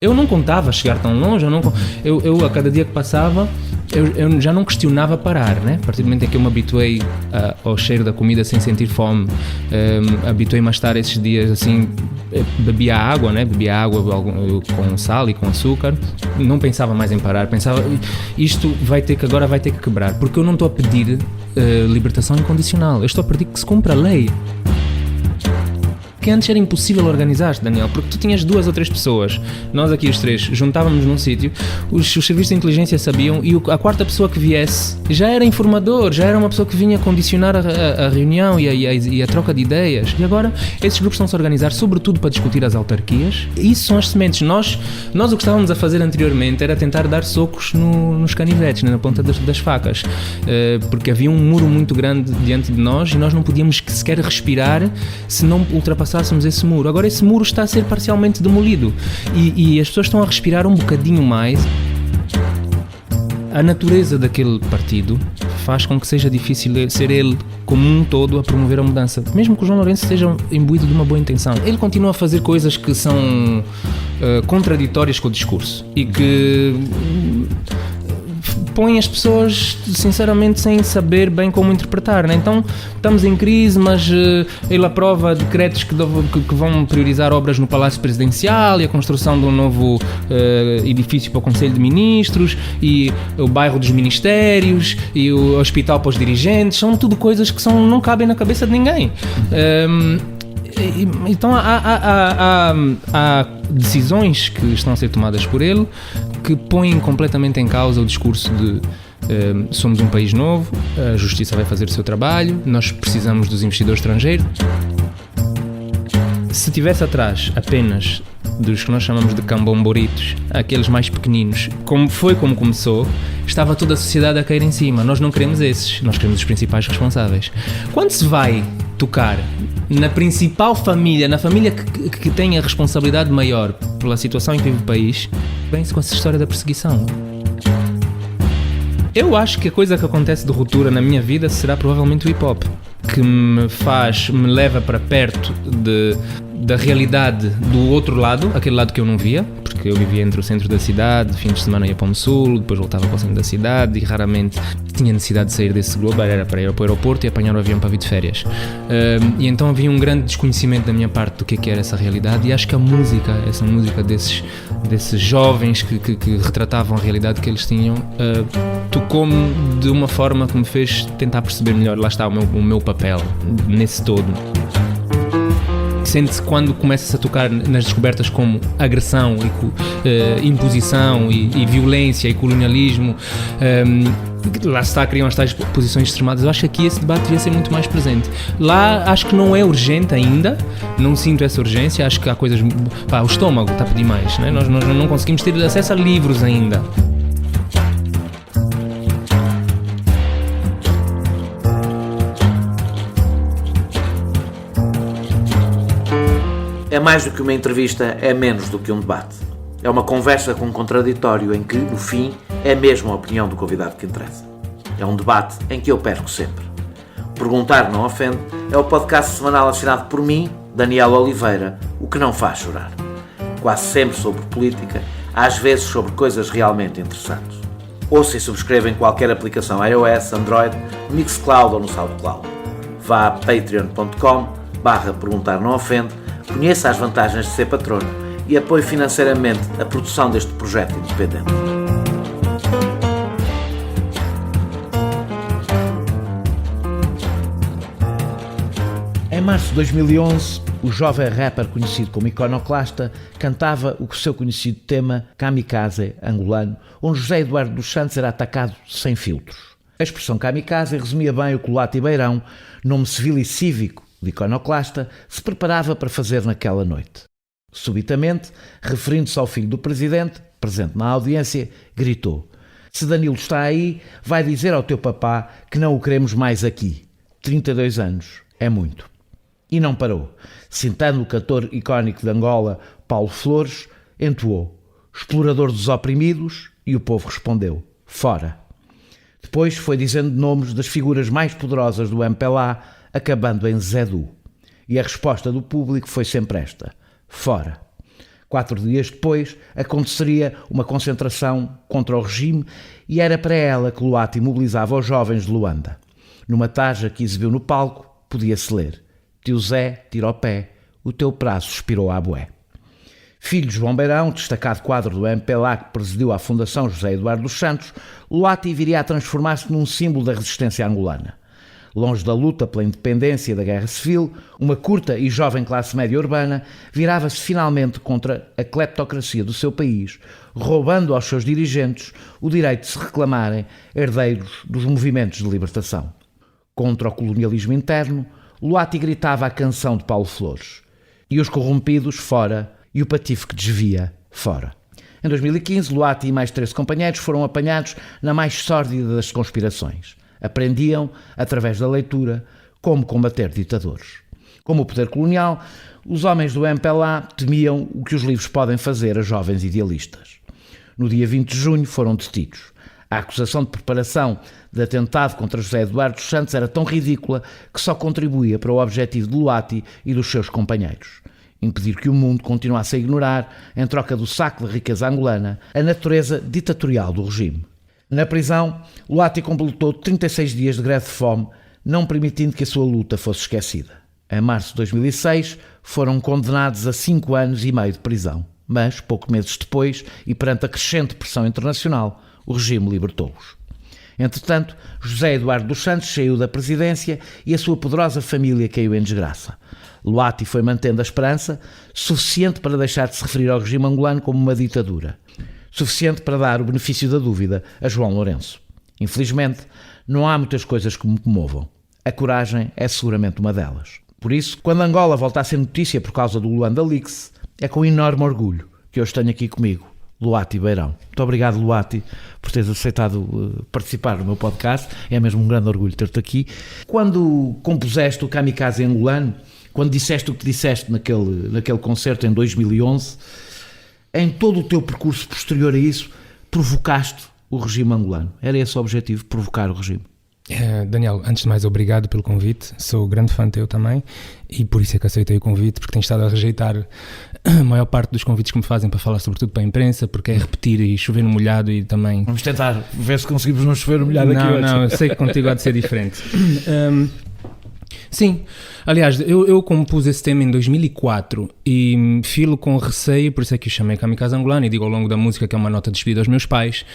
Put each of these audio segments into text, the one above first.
Eu não contava chegar tão longe, eu a cada dia que passava, eu já não questionava parar, né? A partir do momento em que eu me habituei ao cheiro da comida sem sentir fome, habituei-me a estar esses dias assim, bebia água, né? Bebia água com sal e com açúcar, não pensava mais em parar, pensava, isto agora vai ter que quebrar, porque eu não estou a pedir libertação incondicional, eu estou a pedir que se cumpra a lei. Que antes era impossível organizar-te, Daniel, porque tu tinhas 2 ou 3 pessoas, nós aqui os 3 juntávamos num sítio, os serviços de inteligência sabiam e a 4ª pessoa que viesse já era informador, já era uma pessoa que vinha condicionar a reunião e a troca de ideias. E agora esses grupos estão-se a organizar sobretudo para discutir as autarquias. Isso são as sementes. Nós o que estávamos a fazer anteriormente era tentar dar socos nos canivetes, na ponta das facas, porque havia um muro muito grande diante de nós e nós não podíamos sequer respirar se não ultrapassássemos esse muro. Agora esse muro está a ser parcialmente demolido e as pessoas estão a respirar um bocadinho mais. A natureza daquele partido faz com que seja difícil ser ele como um todo a promover a mudança, mesmo que o João Lourenço esteja imbuído de uma boa intenção. Ele continua a fazer coisas que são contraditórias com o discurso e que põe as pessoas, sinceramente, sem saber bem como interpretar, né? Então, estamos em crise, mas ele aprova decretos que vão priorizar obras no Palácio Presidencial e a construção de um novo edifício para o Conselho de Ministros e o bairro dos Ministérios e o hospital para os dirigentes. São tudo coisas que não cabem na cabeça de ninguém. Então há decisões que estão a ser tomadas por ele que põem completamente em causa o discurso de somos um país novo, a justiça vai fazer o seu trabalho, nós precisamos dos investidores estrangeiros. Se tivesse atrás apenas dos que nós chamamos de cambomboritos, aqueles mais pequeninos, como começou, estava toda a sociedade a cair em cima. Nós não queremos esses, nós queremos os principais responsáveis. Quando se vai tocar na principal família, na família que tem a responsabilidade maior pela situação em que vive o país, vem-se com essa história da perseguição. Eu acho que a coisa que acontece de ruptura na minha vida será provavelmente o hip-hop, que me leva para perto da realidade do outro lado, aquele lado que eu não via, porque eu vivia entre o centro da cidade, fins de semana ia para o sul, depois voltava para o centro da cidade e raramente tinha necessidade de sair desse globo, era para ir para o aeroporto e apanhar o avião para vir de férias. E então havia um grande desconhecimento da minha parte do que era essa realidade, e acho que essa música desses jovens que retratavam a realidade que eles tinham, tocou-me de uma forma que me fez tentar perceber melhor, lá está o meu papel nesse todo. Sente-se quando começa-se a tocar nas descobertas como agressão, imposição e violência e colonialismo, lá está, criam as tais posições extremadas. Eu acho que aqui esse debate devia ser muito mais presente. Lá acho que não é urgente ainda, não sinto essa urgência, acho que há coisas... o estômago está a pedir mais, né? Nós não conseguimos ter acesso a livros ainda. É mais do que uma entrevista, é menos do que um debate. É uma conversa com um contraditório em que, no fim, é mesmo a opinião do convidado que interessa. É um debate em que eu perco sempre. Perguntar Não Ofende é o podcast semanal assinado por mim, Daniel Oliveira, o que não faz chorar. Quase sempre sobre política, às vezes sobre coisas realmente interessantes. Ouça e subscreva em qualquer aplicação iOS, Android, Mixcloud ou no SoundCloud. Vá a patreon.com/perguntar não ofende, conheça as vantagens de ser patrono e apoie financeiramente a produção deste projeto independente. Em março de 2011, o jovem rapper conhecido como Iconoclasta cantava o seu conhecido tema Kamikaze angolano, onde José Eduardo dos Santos era atacado sem filtros. A expressão Kamikaze resumia bem o que o Lati Beirão, nome civil e cívico de Iconoclasta, se preparava para fazer naquela noite. Subitamente, referindo-se ao filho do presidente, presente na audiência, gritou: "Se Danilo está aí, vai dizer ao teu papá que não o queremos mais aqui. 32 anos, é muito." E não parou. Citando o cantor icónico de Angola, Paulo Flores, entoou: "Explorador dos oprimidos", e o povo respondeu: "Fora." Depois foi dizendo nomes das figuras mais poderosas do MPLA, acabando em Zé Du. E a resposta do público foi sempre esta: "Fora." 4 dias depois, aconteceria uma concentração contra o regime e era para ela que Luati mobilizava os jovens de Luanda. Numa tarja que exibiu no palco, podia-se ler: Tio Zé, tira o pé, o teu prazo expirou à bué. Filho de João Beirão, destacado quadro do MPLA que presidiu a Fundação José Eduardo dos Santos, Luati viria a transformar-se num símbolo da resistência angolana. Longe da luta pela independência e da guerra civil, uma curta e jovem classe média urbana virava-se finalmente contra a cleptocracia do seu país, roubando aos seus dirigentes o direito de se reclamarem herdeiros dos movimentos de libertação. Contra o colonialismo interno, Luati gritava a canção de Paulo Flores: e os corrompidos fora, e o patife que desvia fora. Em 2015, Luati e mais 13 companheiros foram apanhados na mais sórdida das conspirações. Aprendiam, através da leitura, como combater ditadores. Como o poder colonial, os homens do MPLA temiam o que os livros podem fazer a jovens idealistas. No dia 20 de junho foram detidos. A acusação de preparação de atentado contra José Eduardo dos Santos era tão ridícula que só contribuía para o objetivo de Luati e dos seus companheiros: impedir que o mundo continuasse a ignorar, em troca do saco de riqueza angolana, a natureza ditatorial do regime. Na prisão, Luati completou 36 dias de greve de fome, não permitindo que a sua luta fosse esquecida. Em março de 2006, foram condenados a 5 anos e meio de prisão, mas, poucos meses depois, e perante a crescente pressão internacional, o regime libertou-os. Entretanto, José Eduardo dos Santos saiu da presidência e a sua poderosa família caiu em desgraça. Luati foi mantendo a esperança, suficiente para deixar de se referir ao regime angolano como uma ditadura. Suficiente para dar o benefício da dúvida a João Lourenço. Infelizmente, não há muitas coisas que me comovam. A coragem é seguramente uma delas. Por isso, quando Angola volta a ser notícia por causa do Luanda Leaks, é com enorme orgulho que hoje tenho aqui comigo Luati Beirão. Muito obrigado, Luati, por teres aceitado participar no meu podcast. É mesmo um grande orgulho ter-te aqui. Quando compuseste o Kamikaze angolano, quando disseste o que disseste naquele concerto em 2011, em todo o teu percurso posterior a isso, provocaste o regime angolano. Era esse o objetivo, provocar o regime? Daniel, antes de mais, obrigado pelo convite. Sou grande fã teu também e por isso é que aceitei o convite, porque tenho estado a rejeitar a maior parte dos convites que me fazem para falar, sobretudo para a imprensa, porque é repetir e chover no molhado e também... Vamos tentar ver se conseguimos não chover no molhado aqui hoje. Não, eu sei que contigo há de ser diferente. Sim, aliás, eu compus esse tema em 2004 e filo com receio, por isso é que o chamei Kamikaze angolano e digo ao longo da música que é uma nota de despedida aos meus pais,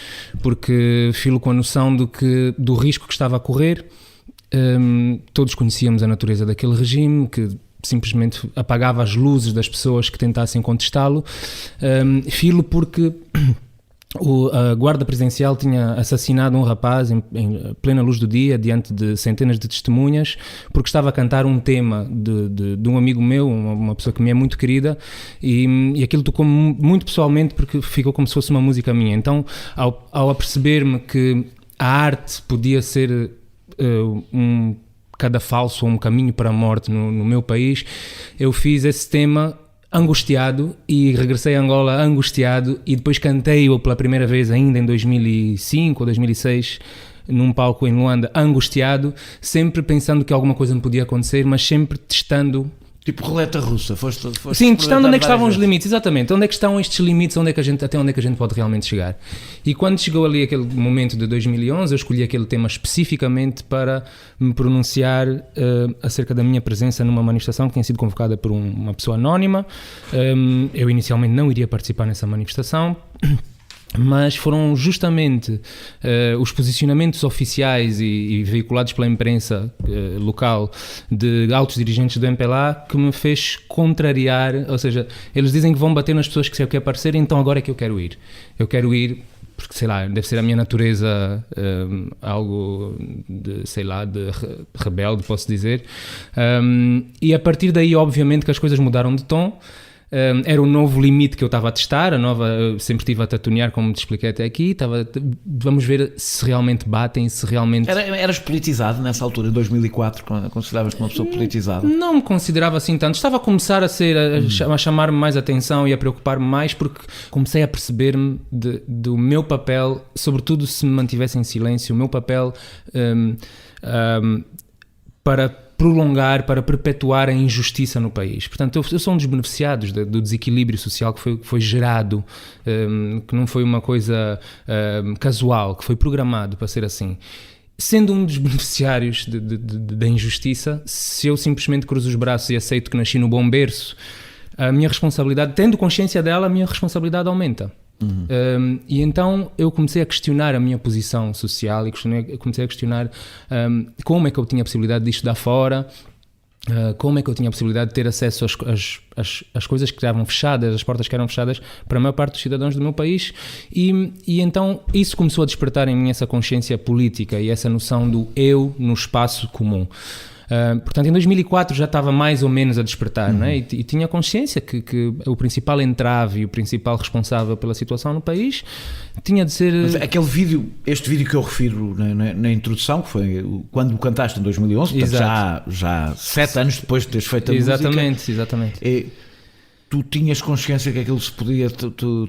porque filo com a noção do risco que estava a correr. Todos conhecíamos a natureza daquele regime que simplesmente apagava as luzes das pessoas que tentassem contestá-lo. Filo porque a guarda presidencial tinha assassinado um rapaz em plena luz do dia, diante de centenas de testemunhas, porque estava a cantar um tema de um amigo meu, uma pessoa que me é muito querida, e aquilo tocou-me muito pessoalmente, porque ficou como se fosse uma música minha. Então, ao aperceber-me que a arte podia ser um cadafalso ou um caminho para a morte no meu país, eu fiz esse tema angustiado e regressei a Angola angustiado e depois cantei-o pela primeira vez ainda em 2005 ou 2006 num palco em Luanda, angustiado, sempre pensando que alguma coisa me podia acontecer, mas sempre testando. Tipo roleta russa, sim, testando onde é que estavam os limites, exatamente, onde é que estão estes limites, até onde é que a gente pode realmente chegar. E quando chegou ali aquele momento de 2011, eu escolhi aquele tema especificamente para me pronunciar acerca da minha presença numa manifestação que tinha sido convocada por uma pessoa anónima. Eu inicialmente não iria participar nessa manifestação, mas foram justamente os posicionamentos oficiais e veiculados pela imprensa local de altos dirigentes do MPLA que me fez contrariar, ou seja, eles dizem que vão bater nas pessoas que querem aparecer, então agora é que eu quero ir. Eu quero ir porque, sei lá, deve ser a minha natureza algo de rebelde, posso dizer. E a partir daí, obviamente, que as coisas mudaram de tom. Era o novo limite que eu estava a testar, eu sempre estive a tatunear, como te expliquei até aqui, vamos ver se realmente batem, se realmente... Eras politizado nessa altura, em 2004, consideravas-te uma pessoa politizada? Não me considerava assim tanto, estava a começar a chamar-me mais atenção e a preocupar-me mais, porque comecei a perceber-me do meu papel, sobretudo se me mantivesse em silêncio, o meu papel para prolongar, para perpetuar a injustiça no país. Portanto, eu sou um dos beneficiados do desequilíbrio social que foi gerado, que não foi uma coisa casual, que foi programado para ser assim. Sendo um dos beneficiários da injustiça, se eu simplesmente cruzo os braços e aceito que nasci no bom berço, a minha responsabilidade, tendo consciência dela, a minha responsabilidade aumenta. E então eu comecei a questionar a minha posição social e comecei a questionar como é que eu tinha a possibilidade de estudar fora, como é que eu tinha a possibilidade de ter acesso às coisas que estavam fechadas, as portas que eram fechadas para a maior parte dos cidadãos do meu país, e então isso começou a despertar em mim essa consciência política e essa noção do eu no espaço comum. Portanto, em 2004 já estava mais ou menos a despertar, não é? E tinha consciência que o principal entrave e o principal responsável pela situação no país tinha de ser... Mas aquele vídeo, este vídeo que eu refiro na introdução, que foi quando cantaste em 2011, portanto, já 7 anos depois de teres feito a música. Exatamente. Tu tinhas consciência que aquilo se podia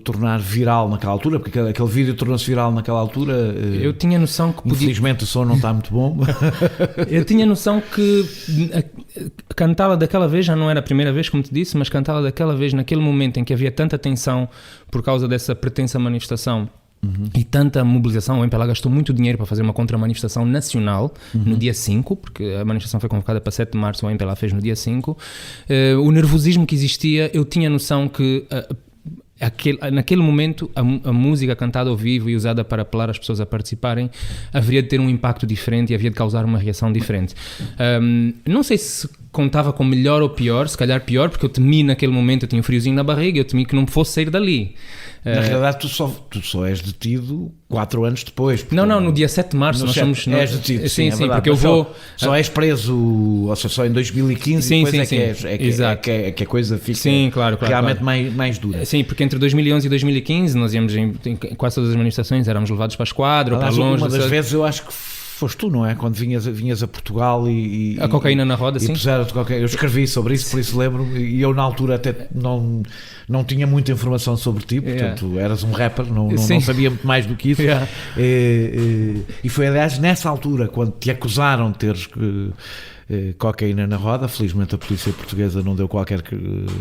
tornar viral naquela altura? Porque aquele vídeo tornou-se viral naquela altura. Eu tinha noção que podia... Infelizmente o som não está muito bom. Eu tinha noção que cantá-la daquela vez, já não era a primeira vez, como te disse, mas cantá-la daquela vez, naquele momento em que havia tanta tensão por causa dessa pretensa manifestação, e tanta mobilização. O MPLA gastou muito dinheiro para fazer uma contra-manifestação nacional no dia 5, porque a manifestação foi convocada para 7 de março, o MPLA fez no dia 5. O nervosismo que existia, eu tinha noção que naquele momento a música cantada ao vivo e usada para apelar as pessoas a participarem haveria de ter um impacto diferente e havia de causar uma reação diferente. Não sei se contava com melhor ou pior, se calhar pior, porque eu temi naquele momento, eu tinha um friozinho na barriga, eu temi que não fosse sair dali. Na realidade tu só és detido 4 anos depois. Não, no dia 7 de março nós somos... És detido, sim, porque eu vou... Só és preso, ou seja, só em 2015 que a coisa fica realmente mais dura. Sim, porque entre 2011 e 2015 nós íamos em quase todas as manifestações, éramos levados para a esquadra, para longe... Uma das vezes eu acho que foste tu, não é? Quando vinhas a Portugal e a cocaína na roda, sim. Eu escrevi sobre isso, por isso lembro-me, e eu na altura até não tinha muita informação sobre ti, portanto eras um rapper, não sabia muito mais do que isso. E foi aliás nessa altura, quando te acusaram de teres cocaína na roda, felizmente a polícia portuguesa não deu qualquer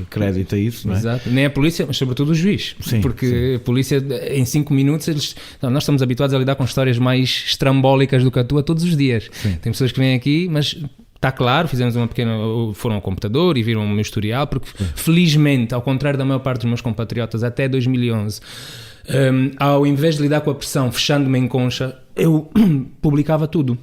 crédito a isso, não é? Exato, nem a polícia, mas sobretudo o juiz, porque a polícia em 5 minutos, nós estamos habituados a lidar com histórias mais estrambólicas do que a tua todos os dias. Tem pessoas que vêm aqui, mas está claro, fizemos uma pequena, foram ao computador e viram o meu historial, porque felizmente, ao contrário da maior parte dos meus compatriotas, até 2011, ao invés de lidar com a pressão fechando-me em concha, eu publicava tudo.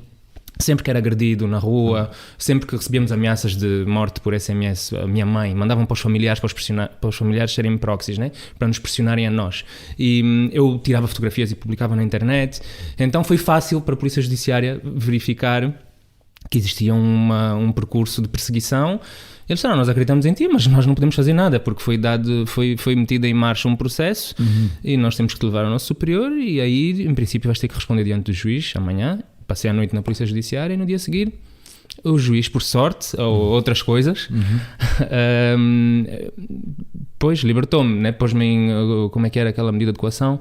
Sempre que era agredido na rua, sempre que recebíamos ameaças de morte por SMS, a minha mãe mandavam para os familiares, para os familiares serem proxies, né? Para nos pressionarem a nós. E eu tirava fotografias e publicava na internet. Então foi fácil para a Polícia Judiciária verificar que existia um percurso de perseguição. Eles disseram, nós acreditamos em ti, mas nós não podemos fazer nada, porque foi metido em marcha um processo e nós temos que te levar ao nosso superior e aí, em princípio, vais ter que responder diante do juiz amanhã. Passei a noite na Polícia Judiciária e no dia a seguir o juiz, por sorte, ou outras coisas, depois libertou-me, né? Pôs-me em, como é que era aquela medida de coação,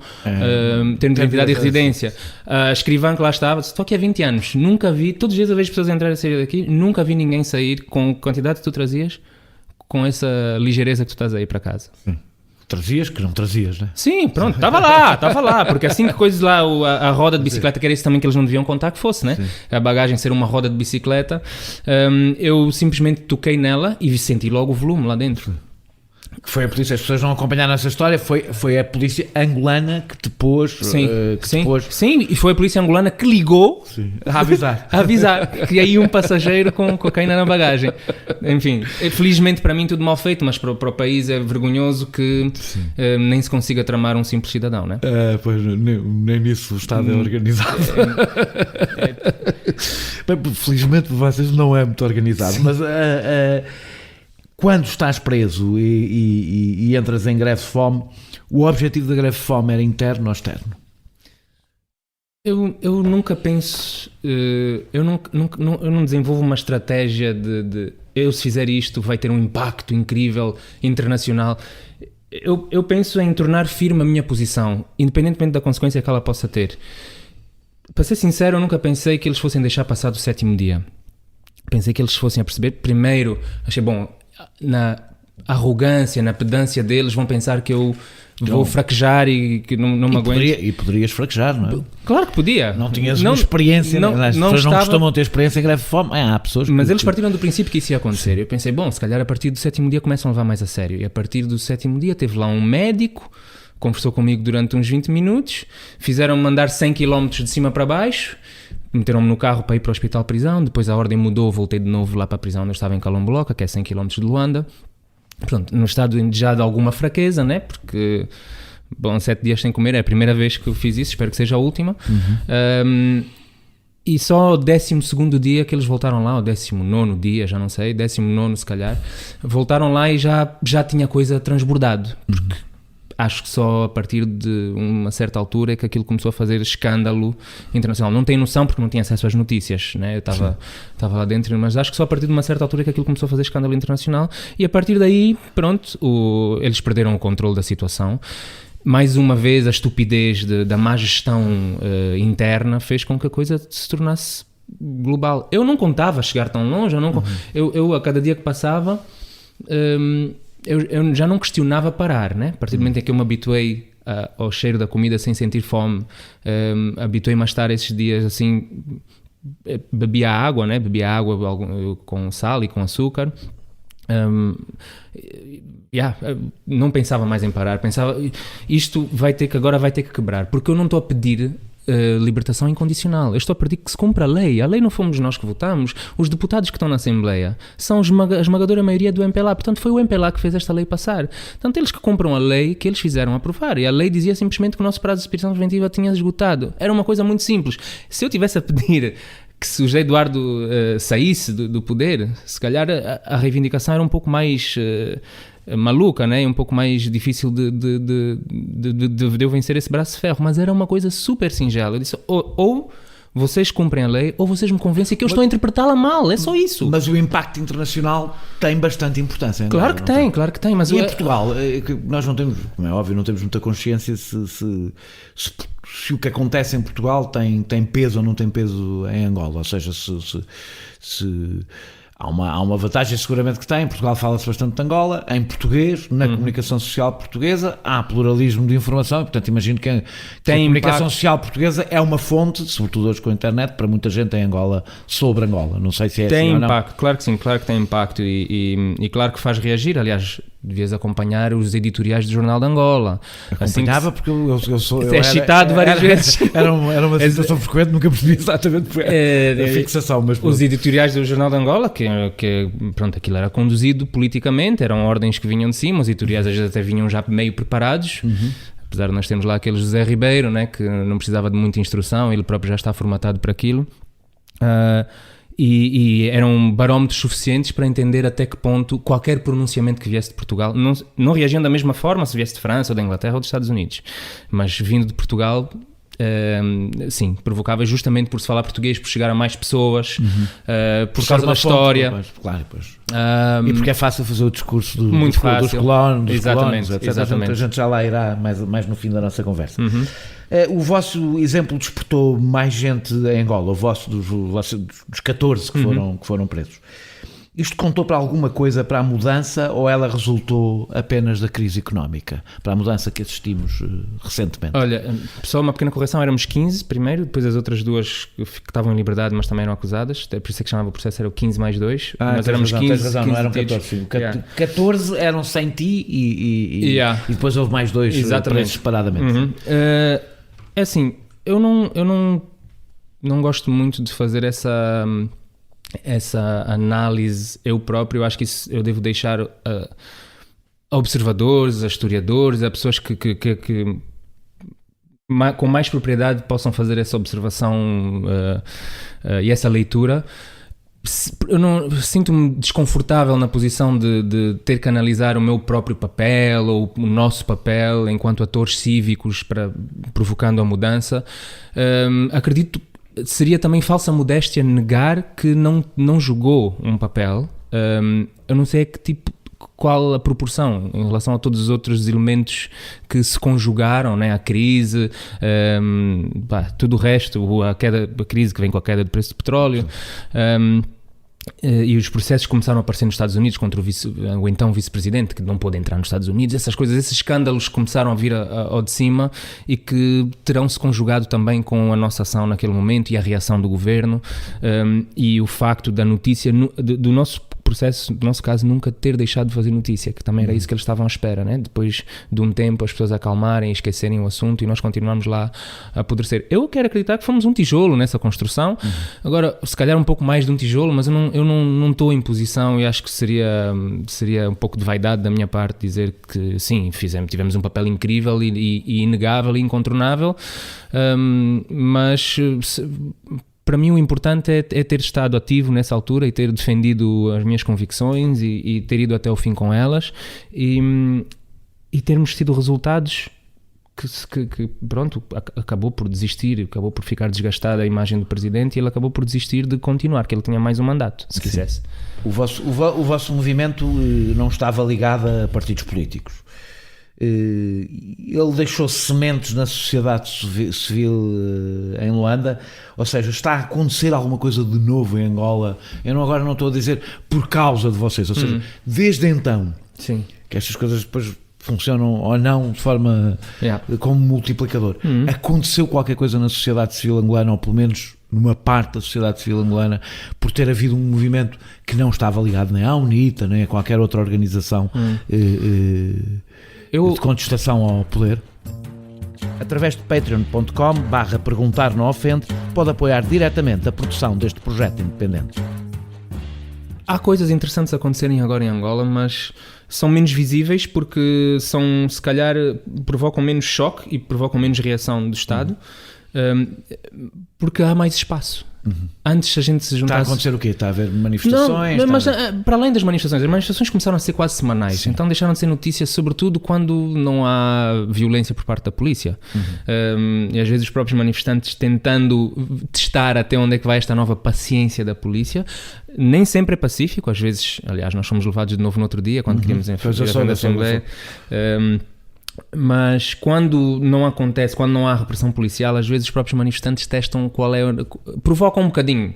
termo de identidade e residência. A escrivã que lá estava, estou aqui há 20 anos, nunca vi, todos os dias eu vejo pessoas entrar e sair daqui, nunca vi ninguém sair com a quantidade que tu trazias, com essa ligeireza que tu estás aí para casa. Trazias que não trazias, né? Sim, pronto, estava lá, porque assim que coisas lá, a roda de bicicleta, que era isso também que eles não deviam contar que fosse, né? A bagagem ser uma roda de bicicleta, eu simplesmente toquei nela e senti logo o volume lá dentro. Que foi a polícia, as pessoas não acompanharam essa história, foi a polícia angolana que te pôs... Sim, e foi a polícia angolana que ligou a avisar que aí um passageiro com cocaína na bagagem. Enfim, felizmente para mim tudo mal feito, mas para o país é vergonhoso que nem se consiga tramar um simples cidadão, né? Pois, nem nisso o Estado é organizado. Felizmente para vocês não é muito organizado, mas... Quando estás preso e entras em greve de fome, o objetivo da greve de fome era interno ou externo? Eu nunca penso, eu não desenvolvo uma estratégia de eu se fizer isto vai ter um impacto incrível, internacional. Eu penso em tornar firme a minha posição, independentemente da consequência que ela possa ter. Para ser sincero, eu nunca pensei que eles fossem deixar passar do 7º dia. pensei que eles fossem a perceber. Primeiro, achei, bom, na arrogância, na pedância deles, vão pensar que eu vou fraquejar e que não me aguento. E poderias fraquejar, não é? Claro que podia. Não tinhas uma experiência, as pessoas não costumam ter experiência em greve de fome. Há pessoas mas eles partiram do princípio que isso ia acontecer. Eu pensei, bom, se calhar a partir do 7º dia começam a levar mais a sério. E a partir do 7º dia teve lá um médico, conversou comigo durante uns 20 minutos, fizeram-me mandar 100 km de cima para baixo, meteram-me no carro para ir para o hospital-prisão, depois a ordem mudou, voltei de novo lá para a prisão onde eu estava em Calamboloca, que é 100 km de Luanda. Pronto, no estado já de alguma fraqueza, né? Porque, bom, 7 dias sem comer é a primeira vez que eu fiz isso, espero que seja a última. E só o 12º dia que eles voltaram lá, o 19º dia, já não sei, 19º se calhar, voltaram lá e já tinha coisa transbordado, porque acho que só a partir de uma certa altura é que aquilo começou a fazer escândalo internacional. Não tenho noção porque não tinha acesso às notícias, né? Eu estava lá dentro, mas acho que só a partir de uma certa altura é que aquilo começou a fazer escândalo internacional e a partir daí, pronto, eles perderam o controle da situação. Mais uma vez, a estupidez da má gestão interna fez com que a coisa se tornasse global. Eu não contava chegar tão longe, eu a cada dia que passava... Eu já não questionava parar, né? A partir do momento em que eu me habituei ao cheiro da comida sem sentir fome, habituei-me a estar esses dias assim, bebia água, né? Bebia água com sal e com açúcar. Não pensava mais em parar, pensava, isto agora vai ter que quebrar, porque eu não estou a pedir libertação incondicional. Eu estou a pedir que se cumpra a lei. A lei não fomos nós que votamos. Os deputados que estão na Assembleia são a esmagadora maioria do MPLA. Portanto, foi o MPLA que fez esta lei passar. Portanto, eles que cumpram a lei que eles fizeram aprovar. E a lei dizia simplesmente que o nosso prazo de expedição preventiva tinha esgotado. Era uma coisa muito simples. Se eu tivesse a pedir que se o José Eduardo saísse do poder, se calhar a reivindicação era um pouco mais... maluca, né? Um pouco mais difícil de eu vencer esse braço de ferro, mas era uma coisa super singela. Eu disse, ou vocês cumprem a lei, ou vocês me convencem que eu estou a interpretá-la mal, é só isso. Mas o impacto internacional tem bastante importância. Claro que tem. Mas e em Portugal, nós não temos, como é óbvio, não temos muita consciência se o que acontece em Portugal tem peso ou não tem peso em Angola, ou seja, se há uma vantagem seguramente que tem. Em Portugal fala-se bastante de Angola, em português, na comunicação social portuguesa, há pluralismo de informação, e portanto imagino que a comunicação social portuguesa é uma fonte, sobretudo hoje com a internet, para muita gente em Angola, sobre Angola. Não sei se é tem assim impacto, ou não. Claro que sim, claro que tem impacto e claro que faz reagir. Aliás, devias acompanhar os editoriais do Jornal de Angola. Acompanhava assim porque eu sou... É citado várias vezes. Era uma situação frequente, nunca percebi exatamente a fixação. Mas os editoriais do Jornal de Angola, que pronto, aquilo era conduzido politicamente, eram ordens que vinham de cima, os editoriais às vezes até vinham já meio preparados. Apesar de nós termos lá aquele José Ribeiro, né, que não precisava de muita instrução, ele próprio já está formatado para aquilo. E eram barómetros suficientes para entender até que ponto qualquer pronunciamento que viesse de Portugal, não reagindo da mesma forma se viesse de França ou da Inglaterra ou dos Estados Unidos, mas vindo de Portugal, sim, provocava justamente por se falar português, por chegar a mais pessoas, por causa da história. Claro, pois. E porque é fácil fazer o discurso dos colonos, etc. Exatamente. A gente já lá irá mais no fim da nossa conversa. O vosso exemplo despertou mais gente em Angola, o vosso dos 14 que foram presos. Isto contou para alguma coisa para a mudança ou ela resultou apenas da crise económica, para a mudança que assistimos recentemente? Olha, só uma pequena correção, éramos 15 primeiro, depois as outras duas que estavam em liberdade mas também eram acusadas, por isso é que chamava o processo, era o 15 mais 2, mas éramos 15. Tens razão, não eram 14, 14 eram sem ti e depois houve mais 2 presos separadamente. É assim, eu não gosto muito de fazer essa análise eu próprio. Eu acho que isso eu devo deixar a observadores, a historiadores, a pessoas que com mais propriedade possam fazer essa observação e essa leitura. Eu sinto-me desconfortável na posição de ter que analisar o meu próprio papel ou o nosso papel enquanto atores cívicos provocando a mudança. Acredito seria também falsa modéstia negar que não jogou um papel. Eu não sei qual a proporção em relação a todos os outros elementos que se conjugaram, né? A crise, tudo o resto, a crise que vem com a queda do preço do petróleo. E os processos começaram a aparecer nos Estados Unidos contra o então vice-presidente, que não pôde entrar nos Estados Unidos. Essas coisas, esses escândalos começaram a vir ao de cima e que terão se conjugado também com a nossa ação naquele momento e a reação do governo, e o facto da notícia do nosso processo, no nosso caso, nunca ter deixado de fazer notícia, que também era isso que eles estavam à espera, né? Depois de um tempo as pessoas acalmarem, esquecerem o assunto e nós continuamos lá a apodrecer. Eu quero acreditar que fomos um tijolo nessa construção, agora se calhar um pouco mais de um tijolo, mas eu não estou em posição e acho que seria um pouco de vaidade da minha parte dizer que sim, tivemos um papel incrível e inegável e incontornável, mas para mim o importante é ter estado ativo nessa altura e ter defendido as minhas convicções e ter ido até o fim com elas e termos tido resultados que pronto, acabou por desistir, acabou por ficar desgastada a imagem do presidente e ele acabou por desistir de continuar, que ele tinha mais um mandato, se quisesse. O vosso movimento não estava ligado a partidos políticos. Ele deixou sementes na sociedade civil em Luanda, ou seja, está a acontecer alguma coisa de novo em Angola. Agora não estou a dizer por causa de vocês, ou seja, desde então, sim, que estas coisas depois funcionam ou não de forma como multiplicador. Aconteceu qualquer coisa na sociedade civil angolana, ou pelo menos numa parte da sociedade civil angolana, por ter havido um movimento que não estava ligado nem à UNITA, nem a qualquer outra organização de contestação ao poder? Através de patreon.com/perguntar não ofende, pode apoiar diretamente a produção deste projeto independente. Há coisas interessantes a acontecerem agora em Angola, mas são menos visíveis porque se calhar provocam menos choque e provocam menos reação do Estado, porque há mais espaço. Antes a gente se juntasse... Está a acontecer o quê? Está a haver manifestações? Não, mas para além das manifestações, as manifestações começaram a ser quase semanais. Sim. Então deixaram de ser notícias, sobretudo quando não há violência por parte da polícia. E às vezes os próprios manifestantes tentando testar até onde é que vai esta nova paciência da polícia. Nem sempre é pacífico, às vezes, aliás, nós fomos levados de novo no outro dia, quando queríamos fazer a Assembleia. Mas quando não acontece, quando não há repressão policial, às vezes os próprios manifestantes testam provocam um bocadinho,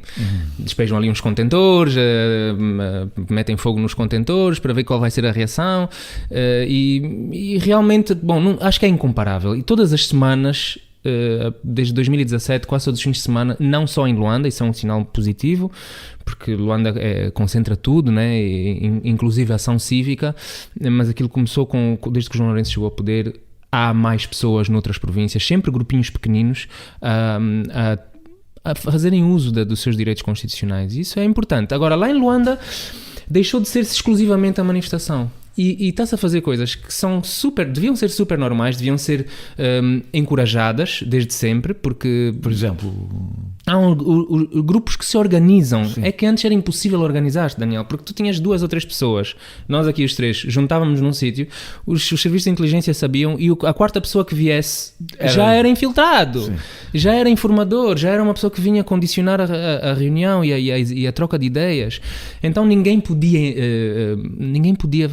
despejam ali uns contentores, metem fogo nos contentores para ver qual vai ser a reação, e realmente, acho que é incomparável. E todas as semanas, desde 2017, quase todos os fins de semana, não só em Luanda, isso é um sinal positivo, porque Luanda concentra tudo, né? Inclusive a ação cívica, mas aquilo começou desde que o João Lourenço chegou ao poder. Há mais pessoas noutras províncias, sempre grupinhos pequeninos, a fazerem uso dos seus direitos constitucionais. Isso é importante. Agora, lá em Luanda, deixou de ser exclusivamente a manifestação. E está-se a fazer coisas que deviam ser super normais, deviam ser encorajadas desde sempre, porque, por exemplo, há grupos que se organizam. Sim. É que antes era impossível organizar-te, Daniel, porque tu tinhas 2 ou 3 pessoas, nós aqui os 3 juntávamos num sítio, os serviços de inteligência sabiam, e a quarta pessoa que viesse já era infiltrado. Sim. Já era informador, já era uma pessoa que vinha condicionar a reunião e a troca de ideias. Então ninguém podia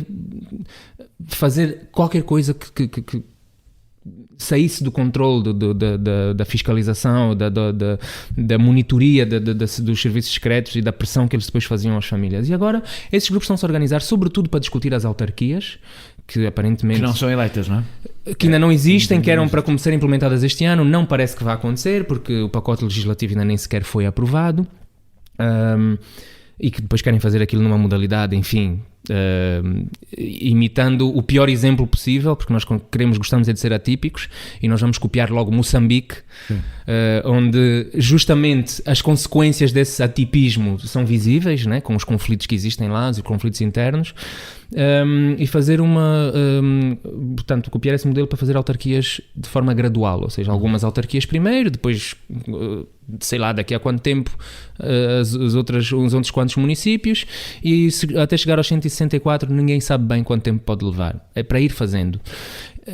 fazer qualquer coisa que saísse do controle da fiscalização, da monitoria dos serviços secretos e da pressão que eles depois faziam às famílias. E agora esses grupos estão-se a organizar sobretudo para discutir as autarquias, que aparentemente... Que não são eleitas, não é? Que ainda não existem, que eram para ser implementadas este ano. Não parece que vai acontecer, porque o pacote legislativo ainda nem sequer foi aprovado. E que depois querem fazer aquilo numa modalidade, enfim... imitando o pior exemplo possível, porque nós gostamos de ser atípicos, e nós vamos copiar logo Moçambique, onde justamente as consequências desse atipismo são visíveis, né, com os conflitos que existem lá, os conflitos internos, e fazer portanto, copiar esse modelo para fazer autarquias de forma gradual, ou seja, algumas autarquias primeiro, depois, sei lá, daqui a quanto tempo uns outros quantos municípios, e até chegar aos 164 ninguém sabe bem quanto tempo pode levar. É para ir fazendo.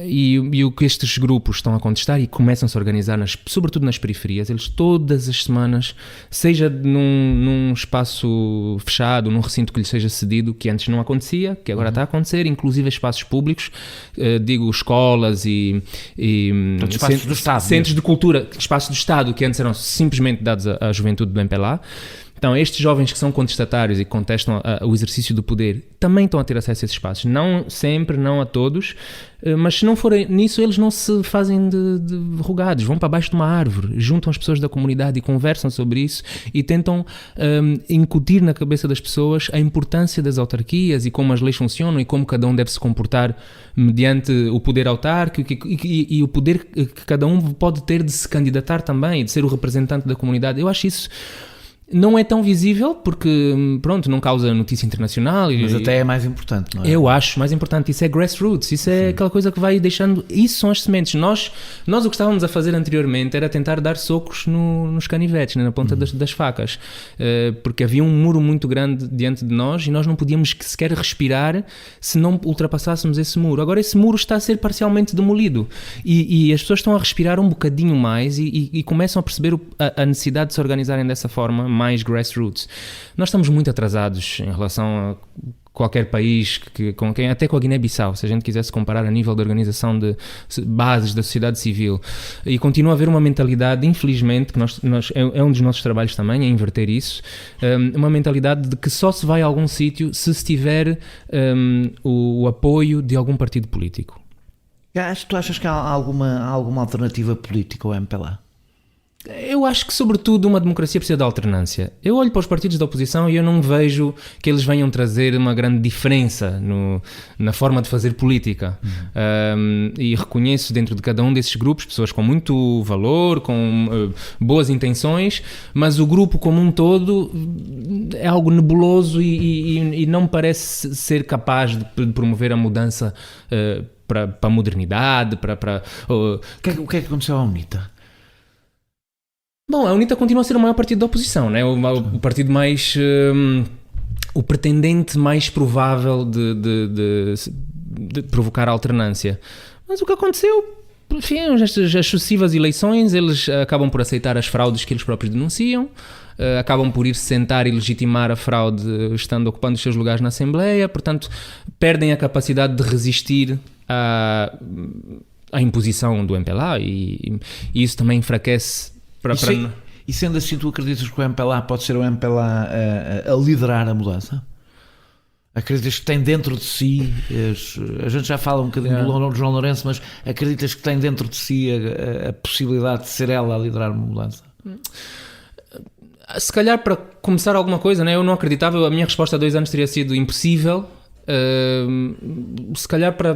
E o que estes grupos estão a contestar e começam-se a organizar, sobretudo nas periferias, eles todas as semanas, seja num espaço fechado, num recinto que lhe seja cedido, que antes não acontecia, que agora está a acontecer, inclusive espaços públicos, digo escolas e espaços do Estado, centros de cultura, espaços do Estado que antes eram simplesmente dados à juventude do MPLA, Então, estes jovens que são contestatários e que contestam o exercício do poder também estão a ter acesso a esses espaços. Não sempre, não a todos, mas se não forem nisso, eles não se fazem de rogados. Vão para baixo de uma árvore, juntam as pessoas da comunidade e conversam sobre isso e tentam incutir na cabeça das pessoas a importância das autarquias e como as leis funcionam e como cada um deve se comportar mediante o poder autárquico e o poder que cada um pode ter de se candidatar também, de ser o representante da comunidade. Eu acho isso não é tão visível porque, pronto, não causa notícia internacional. Mas até é mais importante, não é? Eu acho mais importante. Isso é grassroots, isso é aquela coisa que vai deixando... Isso são as sementes. Nós o que estávamos a fazer anteriormente era tentar dar socos nos canivetes, né, na ponta das facas, porque havia um muro muito grande diante de nós e nós não podíamos sequer respirar se não ultrapassássemos esse muro. Agora esse muro está a ser parcialmente demolido e as pessoas estão a respirar um bocadinho mais e começam a perceber a necessidade de se organizarem dessa forma, mais grassroots. Nós estamos muito atrasados em relação a qualquer país, até com a Guiné-Bissau, se a gente quisesse comparar a nível de organização de bases da sociedade civil. E continua a haver uma mentalidade, infelizmente, que é um dos nossos trabalhos também, é inverter isso, uma mentalidade de que só se vai a algum sítio se tiver o apoio de algum partido político. Tu achas que há alguma alternativa política ao MPLA? Eu acho que, sobretudo, uma democracia precisa de alternância. Eu olho para os partidos da oposição e eu não vejo que eles venham trazer uma grande diferença na forma de fazer política. E reconheço dentro de cada um desses grupos pessoas com muito valor, com boas intenções, mas o grupo como um todo é algo nebuloso e não me parece ser capaz de promover a mudança para a modernidade. O que é que aconteceu à UNITA? Bom, a UNITA continua a ser o maior partido da oposição, né? O partido mais... o pretendente mais provável de provocar alternância. Mas o que aconteceu... Enfim, as sucessivas eleições, eles acabam por aceitar as fraudes que eles próprios denunciam, acabam por ir sentar e legitimar a fraude estando ocupando os seus lugares na Assembleia, portanto, perdem a capacidade de resistir à imposição do MPLA e isso também enfraquece... E sendo assim, tu acreditas que o MPLA pode ser o MPLA a liderar a mudança? Acreditas que tem dentro de si, a gente já fala um bocadinho do João Lourenço, mas acreditas que tem dentro de si a possibilidade de ser ela a liderar uma mudança? Se calhar para começar alguma coisa, né? Eu não acreditava, a minha resposta há 2 anos teria sido impossível. Se calhar para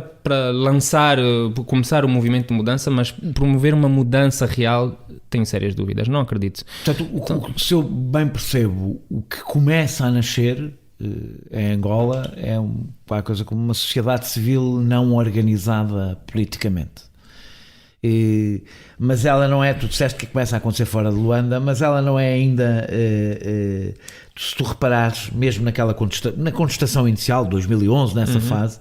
começar o movimento de mudança, mas promover uma mudança real tenho sérias dúvidas, não acredito. Portanto, se eu bem percebo, o que começa a nascer em Angola é uma coisa como uma sociedade civil não organizada politicamente. Mas ela não é, tu disseste que começa a acontecer fora de Luanda, mas ela não é ainda, se tu reparares, mesmo na contestação inicial, 2011, nessa fase,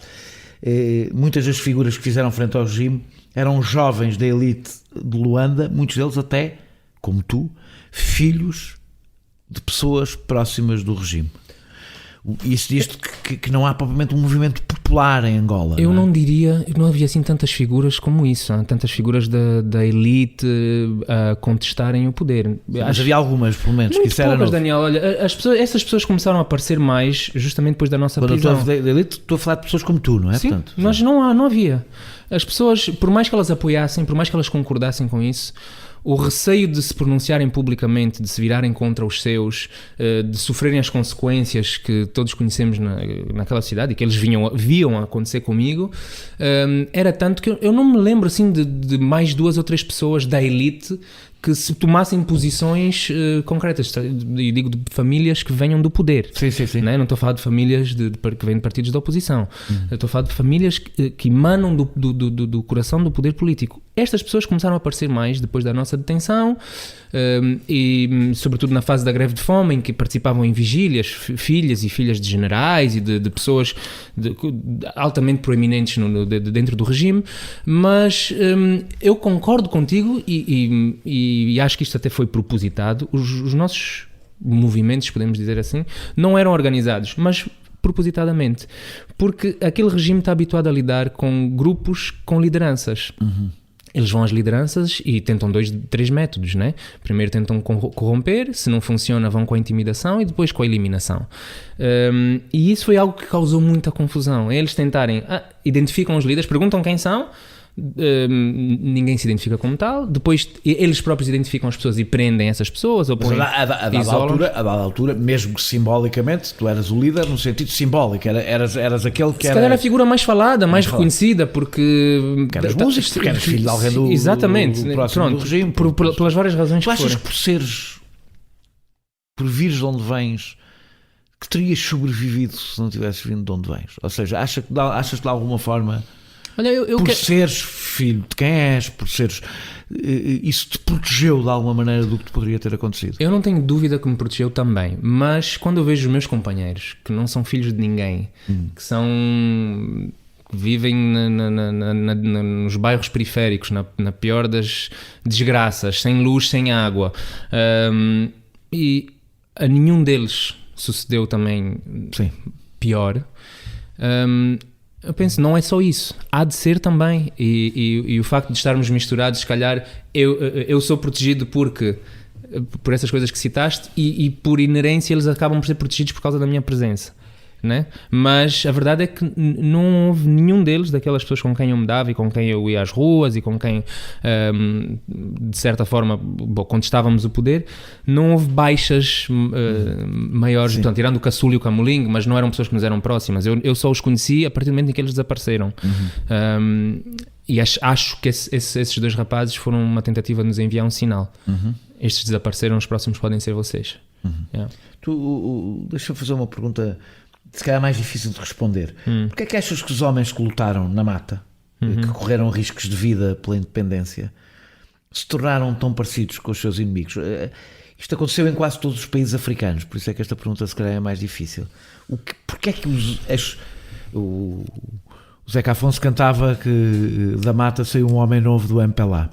muitas das figuras que fizeram frente ao regime eram jovens da elite de Luanda, muitos deles até, como tu, filhos de pessoas próximas do regime. Isso diz que não há propriamente um movimento popular em Angola. Eu não diria, não havia assim tantas figuras como isso, tantas figuras da elite a contestarem o poder. Mas havia algumas, pelo menos, muito que isso era poucas, novo. Daniel. Olha, essas pessoas começaram a aparecer mais justamente depois da nossa prisão. Quando eu estou a elite, estou a falar de pessoas como tu, não é? Sim, Portanto, mas não havia. As pessoas, por mais que elas apoiassem, por mais que elas concordassem com isso, o receio de se pronunciarem publicamente, de se virarem contra os seus, de sofrerem as consequências que todos conhecemos naquela cidade e que eles viam acontecer comigo, era tanto que eu não me lembro assim de mais 2 ou 3 pessoas da elite que se tomassem posições concretas, e digo de famílias que venham do poder. Sim. Não estou a falar de famílias que vêm de partidos da oposição. Eu estou a falar de famílias que emanam do coração do poder político. Estas pessoas começaram a aparecer mais depois da nossa detenção e sobretudo na fase da greve de fome, em que participavam em vigílias filhas e filhas de generais e de pessoas altamente proeminentes dentro do regime, mas eu concordo contigo e acho que isto até foi propositado. Os nossos movimentos, podemos dizer assim, não eram organizados, mas propositadamente, porque aquele regime está habituado a lidar com grupos com lideranças. eles vão às lideranças e tentam 3 métodos, né? Primeiro tentam corromper, se não funciona vão com a intimidação e depois com a eliminação. E isso foi algo que causou muita confusão. Eles tentarem, identificam os líderes, perguntam quem são, ninguém se identifica como tal, depois eles próprios identificam as pessoas e prendem essas pessoas ou põem, a dada altura, mesmo que simbolicamente, tu eras o líder no sentido simbólico, eras aquele que se calhar a figura mais falada, mais reconhecida, porque eras músico, porque eras filho de alguém do, exatamente, do próximo pronto, do regime, pelas várias razões tu que achas forem. que por vires de onde vens, que terias sobrevivido se não tivesses vindo de onde vens? Ou seja, achas que de alguma forma, olha, por seres filho de quem és, por seres, isso te protegeu de alguma maneira do que te poderia ter acontecido? Eu não tenho dúvida que me protegeu também, mas quando eu vejo os meus companheiros que não são filhos de ninguém, que vivem nos bairros periféricos, na pior das desgraças, sem luz, sem água, e a nenhum deles sucedeu também pior. Eu penso, não é só isso, há de ser também, e o facto de estarmos misturados, se calhar eu sou protegido por essas coisas que citaste, e por inerência eles acabam por ser protegidos por causa da minha presença, né? Mas a verdade é que não houve nenhum deles, daquelas pessoas com quem eu me dava e com quem eu ia às ruas e com quem de certa forma, quando estávamos o poder, não houve baixas maiores, portanto, tirando o Caçulo e o Camoling, mas não eram pessoas que nos eram próximas. Eu só os conheci a partir do momento em que eles desapareceram. E acho que esses 2 rapazes foram uma tentativa de nos enviar um sinal. Estes desapareceram, os próximos podem ser vocês. Yeah. Deixa-me fazer uma pergunta, se calhar mais difícil de responder. Porquê é que achas que os homens que lutaram na mata, que correram riscos de vida pela independência, se tornaram tão parecidos com os seus inimigos? Isto aconteceu em quase todos os países africanos, por isso é que esta pergunta se calhar é mais difícil. Porquê é que o Zeca Afonso cantava que da mata saiu um homem novo do MPLA,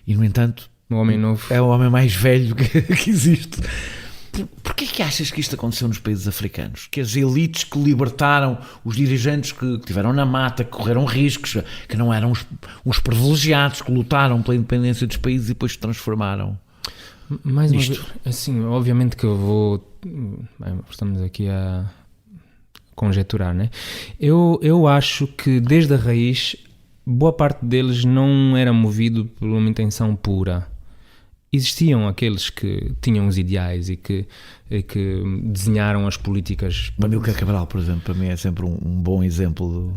e no entanto o homem novo é o homem mais velho que existe? Porquê é que achas que isto aconteceu nos países africanos? Que as elites que libertaram, os dirigentes que estiveram na mata, que correram riscos, que não eram uns privilegiados, que lutaram pela independência dos países e depois se transformaram mais uma nisto? vez, assim, obviamente que eu vou... Estamos aqui a conjecturar, né? Eu acho que desde a raiz boa parte deles não era movido por uma intenção pura. Existiam aqueles que tinham os ideais e que desenharam as políticas. Amílcar Cabral, por exemplo, para mim é sempre um bom exemplo.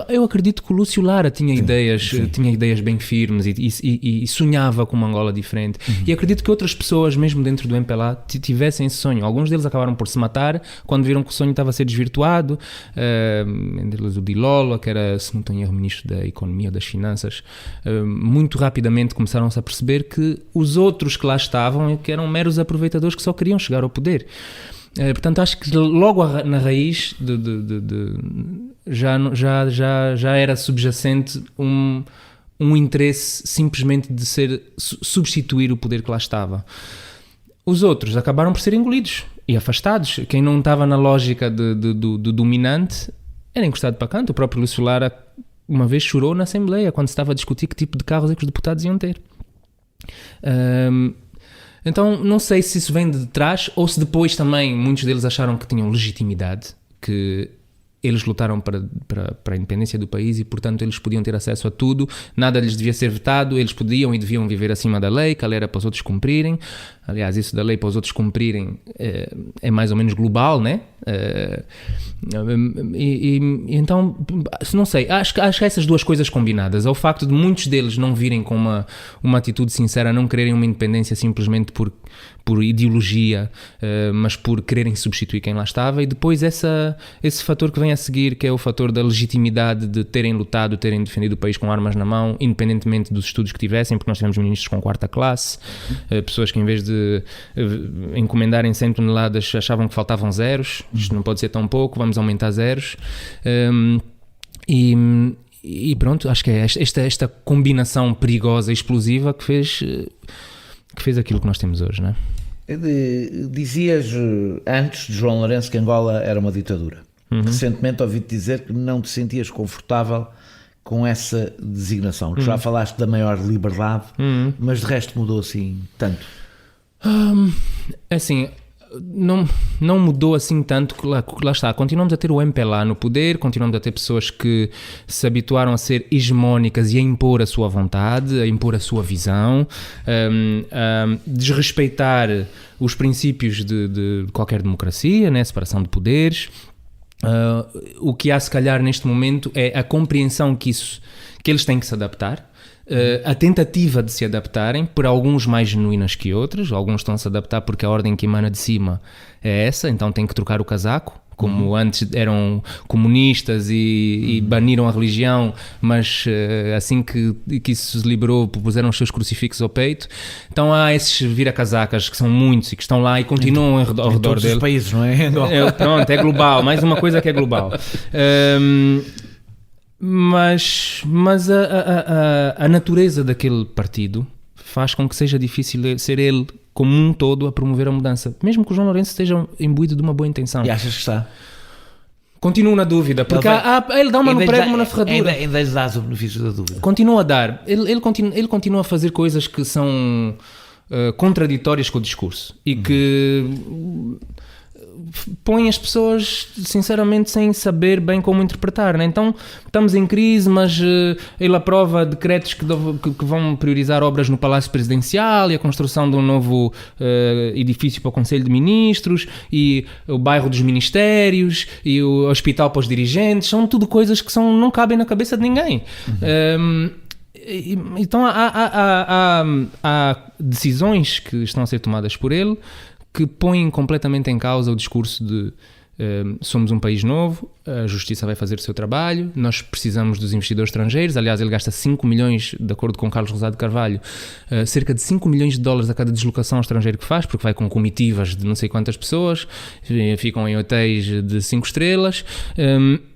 Eu acredito que o Lúcio Lara tinha ideias bem firmes e sonhava com uma Angola diferente. E acredito que outras pessoas, mesmo dentro do MPLA, tivessem esse sonho. Alguns deles acabaram por se matar quando viram que o sonho estava a ser desvirtuado. Entre eles o Dilolo, que era, se não estou em erro, ministro da Economia ou das Finanças, muito rapidamente começaram-se a perceber que os outros que lá estavam que eram meros aproveitadores que só queriam chegar ao poder. Portanto, acho que logo na raiz já era subjacente um interesse simplesmente de substituir o poder que lá estava. Os outros acabaram por ser engolidos e afastados. Quem não estava na lógica do dominante era encostado para canto. O próprio Lúcio Lara uma vez chorou na Assembleia quando se estava a discutir que tipo de carros é que os deputados iam ter. Então não sei se isso vem de trás ou se depois também muitos deles acharam que tinham legitimidade, que eles lutaram para a independência do país e portanto eles podiam ter acesso a tudo, nada lhes devia ser vetado, eles podiam e deviam viver acima da lei, que a lei era para os outros cumprirem. Aliás, isso da lei para os outros cumprirem é mais ou menos global, né? Então, não sei, acho que essas duas coisas combinadas, ao facto de muitos deles não virem com uma atitude sincera, não quererem uma independência simplesmente por ideologia, mas por quererem substituir quem lá estava, e depois esse fator que vem a seguir, que é o fator da legitimidade de terem lutado, terem defendido o país com armas na mão, independentemente dos estudos que tivessem, porque nós tivemos ministros com 4ª classe, pessoas que em vez de encomendarem 100 toneladas achavam que faltavam zeros. Isto não pode ser tão pouco, vamos aumentar zeros. E pronto, acho que é esta combinação perigosa e explosiva que fez aquilo que nós temos hoje, não é? Dizias antes de João Lourenço que Angola era uma ditadura. Recentemente ouvi-te dizer que não te sentias confortável com essa designação? Tu já falaste da maior liberdade, mas de resto mudou assim tanto? Assim, não mudou assim tanto, que lá está, continuamos a ter o MPLA no poder, continuamos a ter pessoas que se habituaram a ser hegemónicas e a impor a sua vontade, a impor a sua visão, desrespeitar os princípios de qualquer democracia, né? Separação de poderes. O que há se calhar neste momento é a compreensão que eles têm que se adaptar, a tentativa de se adaptarem, por alguns mais genuínas que outros. Alguns estão a se adaptar porque a ordem que emana de cima é essa, então têm que trocar o casaco, como antes eram comunistas e baniram a religião, mas assim que isso se liberou, puseram os seus crucifixos ao peito. Então há esses vira-casacas que são muitos e que estão lá e continuam ao redor todos dele. Os países, não é? Pronto, é global, mais uma coisa que é global. Mas a natureza daquele partido faz com que seja difícil ser ele como um todo a promover a mudança, mesmo que o João Lourenço esteja imbuído de uma boa intenção. E achas que está? Continuo na dúvida, porque ele dá uma no prego, uma na ferradura. Ainda lhe dás o benefício da dúvida. Continua a dar. Ele continua a fazer coisas que são contraditórias com o discurso e que põe as pessoas, sinceramente, sem saber bem como interpretar, né? Então, estamos em crise, mas ele aprova decretos que vão priorizar obras no Palácio Presidencial e a construção de um novo edifício para o Conselho de Ministros e o bairro dos Ministérios e o hospital para os dirigentes. São tudo coisas que não cabem na cabeça de ninguém. Então, há decisões que estão a ser tomadas por ele que põem completamente em causa o discurso de somos um país novo, a justiça vai fazer o seu trabalho, nós precisamos dos investidores estrangeiros. Aliás, ele gasta 5 milhões, de acordo com Carlos Rosado Carvalho, cerca de 5 milhões de dólares a cada deslocação ao estrangeiro que faz, porque vai com comitivas de não sei quantas pessoas, ficam em hotéis de 5 estrelas,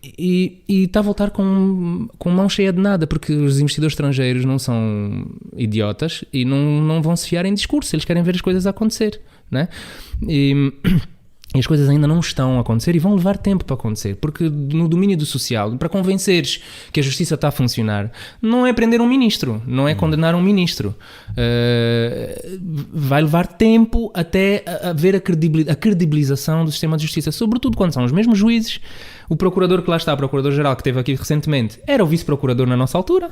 e está a voltar com mão cheia de nada, porque os investidores estrangeiros não são idiotas e não vão se fiar em discurso, eles querem ver as coisas a acontecer, né? E as coisas ainda não estão a acontecer e vão levar tempo para acontecer, porque no domínio do social, para convenceres que a justiça está a funcionar, não é prender um ministro, não é condenar um ministro. Vai levar tempo até haver a credibilização do sistema de justiça, sobretudo quando são os mesmos juízes. O procurador que lá está, o procurador-geral que esteve aqui recentemente, era o vice-procurador na nossa altura.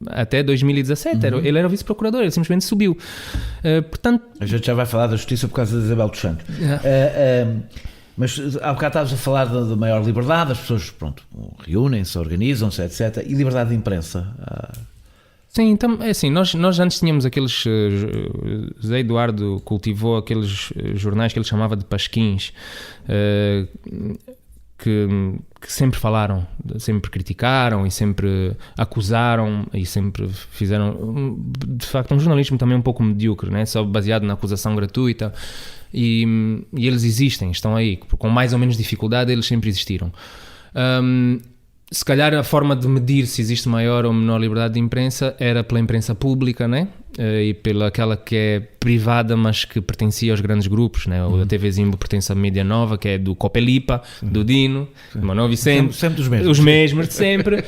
Até 2017 ele era o vice-procurador, ele simplesmente subiu. Portanto, a gente já vai falar da justiça por causa de Isabel dos Santos. Mas há bocado estavas a falar da maior liberdade, as pessoas reúnem-se, organizam-se, etc. E liberdade de imprensa? Sim, então, é assim, nós antes tínhamos aqueles... José Eduardo cultivou aqueles jornais que ele chamava de pasquins, que sempre sempre criticaram e sempre acusaram e sempre fizeram, de facto, um jornalismo também um pouco medíocre, né? Só baseado na acusação gratuita, e eles existem, estão aí, com mais ou menos dificuldade eles sempre existiram. Se calhar a forma de medir se existe maior ou menor liberdade de imprensa era pela imprensa pública, né? E pela aquela que é privada, mas que pertencia aos grandes grupos, né? O da TV Zimbo pertence à Mídia Nova, que é do Copelipa, do Dino, do Manuel Vicente, sempre os mesmos. Os mesmos de sempre.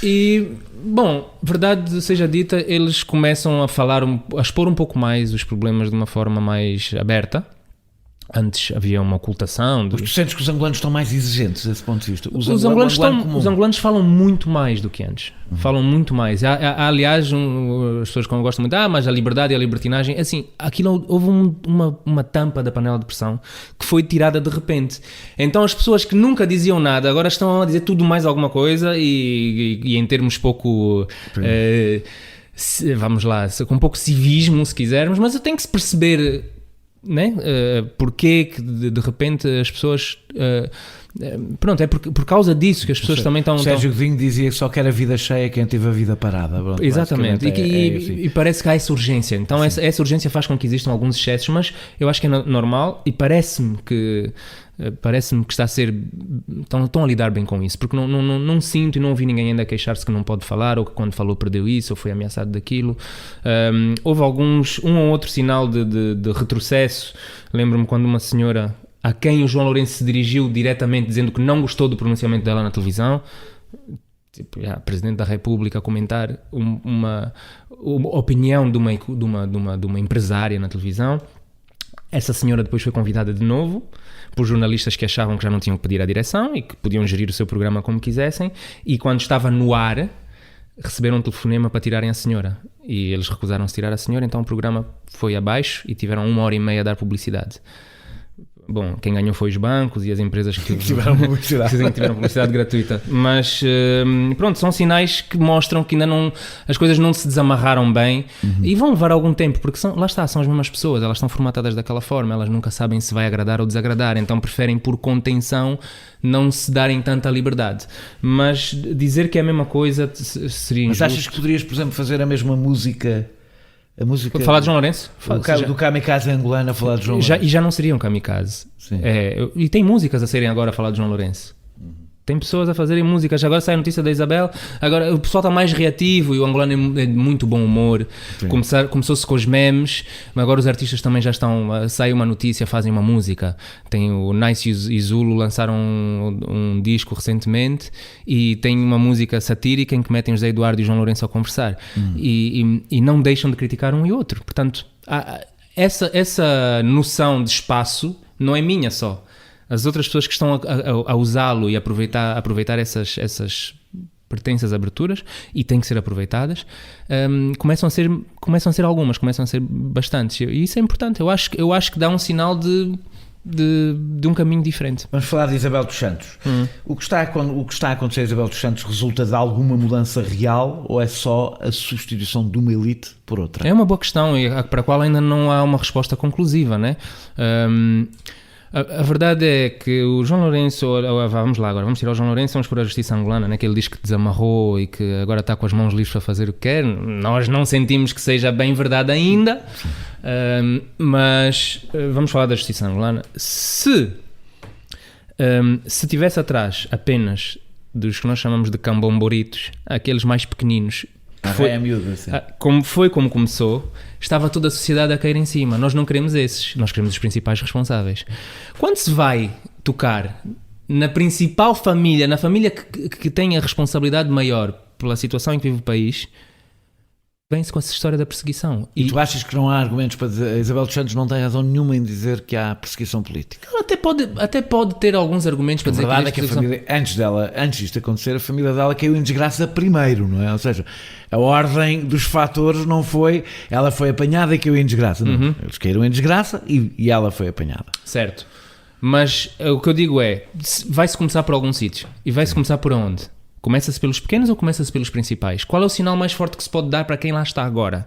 E, bom, verdade seja dita, eles começam a expor um pouco mais os problemas de uma forma mais aberta. Antes havia uma ocultação. Tu sentes que os angolanos estão mais exigentes desse ponto de vista? Os angolanos falam muito mais do que antes. Falam muito mais. Há, aliás, as pessoas que gostam muito, mas a liberdade e a libertinagem, assim, houve uma tampa da panela de pressão que foi tirada de repente. Então as pessoas que nunca diziam nada agora estão a dizer tudo mais alguma coisa e em termos pouco... vamos lá, com pouco civismo, se quisermos, mas tem que se perceber... Né? Porque que de repente as pessoas pronto, é por causa disso que as pessoas também estão... Sérgio Godinho dizia que só quer a vida cheia quem teve a vida parada. Pronto, exatamente, e parece que há essa urgência, então essa urgência faz com que existam alguns excessos, mas eu acho que é normal e parece-me que está a ser... Estão a lidar bem com isso, porque não sinto e não ouvi ninguém ainda queixar-se que não pode falar, ou que quando falou perdeu isso, ou foi ameaçado daquilo. Houve um ou outro sinal de retrocesso. Lembro-me quando uma senhora a quem o João Lourenço se dirigiu diretamente dizendo que não gostou do pronunciamento dela na televisão. Tipo, Presidente da República a comentar uma opinião de uma empresária na televisão. Essa senhora depois foi convidada de novo por jornalistas que achavam que já não tinham que pedir à direção e que podiam gerir o seu programa como quisessem, e quando estava no ar receberam um telefonema para tirarem a senhora e eles recusaram-se tirar a senhora, então o programa foi abaixo e tiveram 1h30 a dar publicidade. Bom, quem ganhou foi os bancos e as empresas que tiveram publicidade gratuita. Mas pronto, são sinais que mostram que ainda não, as coisas não se desamarraram bem e vão levar algum tempo, porque são as mesmas pessoas, elas estão formatadas daquela forma, elas nunca sabem se vai agradar ou desagradar, então preferem por contenção não se darem tanta liberdade. Mas dizer que é a mesma coisa seria injusto. Mas achas que poderias, por exemplo, fazer a mesma música... A música falar de João Lourenço? Do Kamikaze angolano a falar de João Lourenço. E já não seria um kamikaze. E tem músicas a serem agora a falar de João Lourenço. Tem pessoas a fazerem músicas. Agora sai a notícia da Isabel. Agora o pessoal está mais reativo e o angolano é de muito bom humor. Começou-se com os memes, mas agora os artistas também já estão. Sai uma notícia, fazem uma música. Tem o Nice e Zulu lançaram um disco recentemente e tem uma música satírica em que metem José Eduardo e João Lourenço a conversar. E não deixam de criticar um e outro. Portanto, essa noção de espaço não é minha só. As outras pessoas que estão a usá-lo e aproveitar essas pertenças, aberturas, e têm que ser aproveitadas, começam a ser algumas, começam a ser bastantes. E isso é importante. Eu acho que dá um sinal de um caminho diferente. Vamos falar de Isabel dos Santos. O que está a acontecer a Isabel dos Santos resulta de alguma mudança real ou é só a substituição de uma elite por outra? É uma boa questão e para a qual ainda não há uma resposta conclusiva, né? A verdade é que o João Lourenço, vamos lá agora, vamos tirar o João Lourenço, vamos pôr a justiça angolana, né, que ele diz que desamarrou e que agora está com as mãos livres para fazer o que quer. Nós não sentimos que seja bem verdade ainda, mas vamos falar da justiça angolana. Se tivesse atrás apenas dos que nós chamamos de cambomboritos, aqueles mais pequeninos, como começou, estava toda a sociedade a cair em cima. Nós não queremos esses, nós queremos os principais responsáveis. Quando se vai tocar na principal família, na família que tem a responsabilidade maior pela situação em que vive o país, vem-se com essa história da perseguição. E tu achas que não há argumentos para dizer? A Isabel dos Santos não tem razão nenhuma em dizer que há perseguição política? Até pode ter alguns argumentos para dizer que... A verdade é que a família, antes disto acontecer, a família dela caiu em desgraça primeiro, não é? Ou seja, a ordem dos fatores não foi... Ela foi apanhada e caiu em desgraça. Não. Eles caíram em desgraça e ela foi apanhada. Certo. Mas o que eu digo é, vai-se começar por algum sítio. E vai-se começar por onde? Começa-se pelos pequenos ou começa-se pelos principais? Qual é o sinal mais forte que se pode dar para quem lá está agora?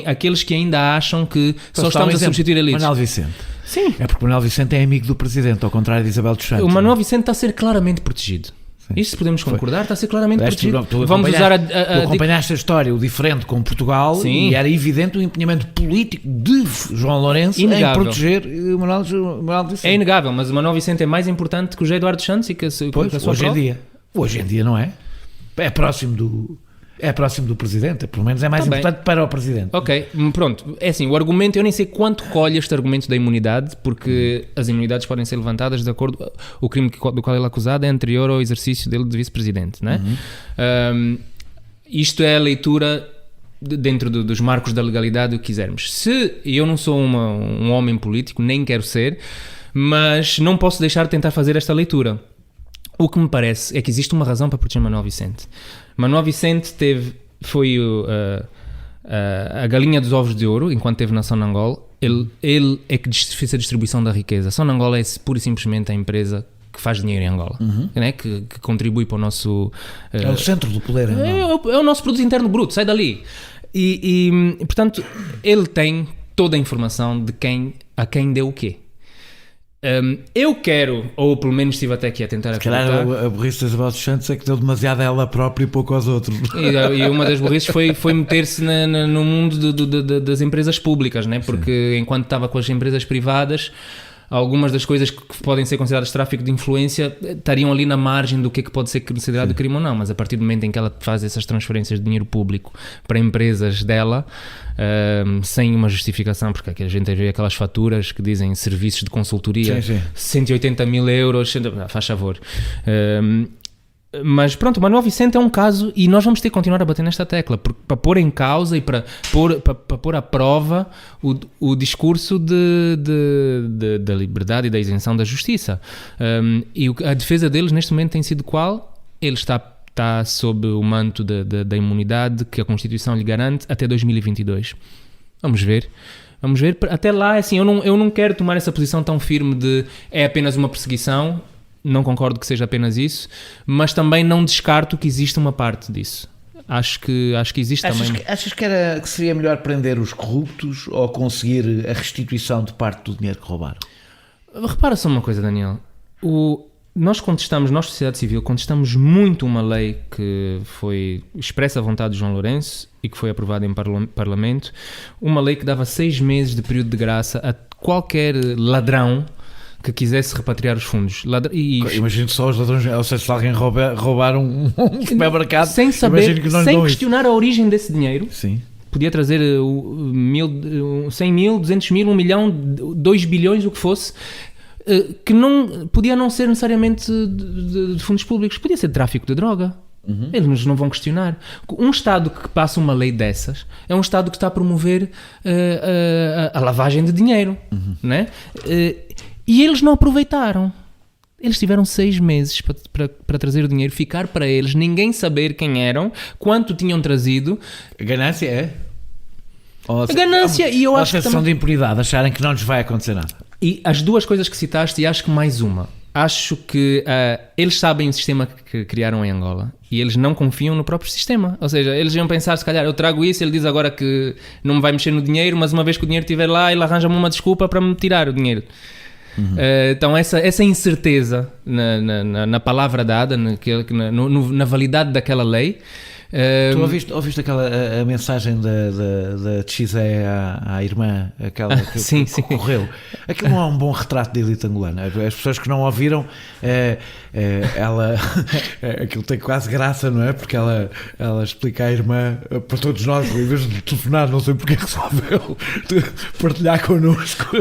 Aqueles que ainda acham que só estamos a substituir elites. Manuel Vicente. Sim. É porque Manuel Vicente é amigo do Presidente, ao contrário de Isabel dos Santos. O Manuel Vicente está a ser claramente protegido. Sim. Isto podemos concordar, está a ser claramente protegido. Tu acompanhaste a história, o diferente com Portugal. Sim. E era evidente o empenhamento político de João Lourenço em proteger o Manuel Vicente. É inegável, mas o Manuel Vicente é mais importante que o José Eduardo Santos e que a sua hoje em dia. Hoje em dia não é. É próximo do Presidente, pelo menos é mais importante para o Presidente. Ok, pronto. É assim, o argumento, eu nem sei quanto colhe este argumento da imunidade, porque as imunidades podem ser levantadas de acordo... O crime do qual ele é acusado é anterior ao exercício dele de Vice-Presidente, não é? Isto é a leitura dentro dos marcos da legalidade, o que quisermos. Eu não sou um homem político, nem quero ser, mas não posso deixar de tentar fazer esta leitura. O que me parece é que existe uma razão para proteger Manuel Vicente. Manuel Vicente foi a galinha dos ovos de ouro enquanto esteve na Sonangol. Ele é que fez a distribuição da riqueza. Sonangol é pura e simplesmente a empresa que faz dinheiro em Angola, né? que contribui para o nosso... é o centro do poder. É o nosso produto interno bruto, sai dali. E portanto, ele tem toda a informação de a quem deu o quê. Eu quero, ou pelo menos estive até aqui a tentar acreditar. Se calhar a burrice da Isabel dos Santos é que deu demasiado a ela própria e pouco aos outros. E uma das burrices foi meter-se no mundo das empresas públicas, né? Porque enquanto estava com as empresas privadas, algumas das coisas que podem ser consideradas tráfico de influência estariam ali na margem do que é que pode ser considerado crime ou não, mas a partir do momento em que ela faz essas transferências de dinheiro público para empresas dela, sem uma justificação, porque a gente vê aquelas faturas que dizem serviços de consultoria, 180 mil euros, faz favor. Mas pronto, o Manuel Vicente é um caso e nós vamos ter que continuar a bater nesta tecla para pôr em causa e para pôr à prova o discurso da liberdade e da isenção da justiça. E a defesa deles neste momento tem sido qual? Ele está sob o manto da imunidade que a Constituição lhe garante até 2022. Vamos ver. Até lá, assim, eu não quero tomar essa posição tão firme de é apenas uma perseguição. Não concordo que seja apenas isso, mas também não descarto que exista uma parte disso. Acho que existe também. Achas que seria melhor prender os corruptos ou conseguir a restituição de parte do dinheiro que roubaram? Repara só uma coisa, Daniel. Nós, sociedade civil, contestamos muito uma lei que foi expressa à vontade de João Lourenço e que foi aprovada em Parlamento. Uma lei que dava 6 meses de período de graça a qualquer ladrão que quisesse repatriar os fundos. Imagino só os ladrões, ou seja, se alguém roubar um supermercado, sem saber, que sem questionar a origem desse dinheiro. Sim. Podia trazer 100 mil, 200 mil, 1 milhão, 2 bilhões, o que fosse, que podia não ser necessariamente de fundos públicos, podia ser de tráfico de droga. Eles não vão questionar. Um Estado que passa uma lei dessas é um Estado que está a promover a lavagem de dinheiro, né? E eles não aproveitaram. Eles tiveram 6 meses para trazer o dinheiro, ficar para eles, ninguém saber quem eram, quanto tinham trazido. A ganância é? A ganância, e eu acho que a sensação de impunidade, acharem que não lhes vai acontecer nada. E as duas coisas que citaste, e acho que mais uma. Acho que eles sabem o sistema que criaram em Angola e eles não confiam no próprio sistema. Ou seja, eles iam pensar, se calhar, eu trago isso, ele diz agora que não me vai mexer no dinheiro, mas uma vez que o dinheiro estiver lá, ele arranja-me uma desculpa para me tirar o dinheiro. Então essa incerteza na palavra dada, na validade daquela lei. Tu ouviste a mensagem da Tchizé à irmã, aquela que sim. ocorreu? Aquilo não é um bom retrato da elite angolana. As pessoas que não ouviram, ela aquilo tem quase graça, não é? Porque ela explica à irmã, para todos nós, em vez de telefonar, não sei porque resolveu partilhar connosco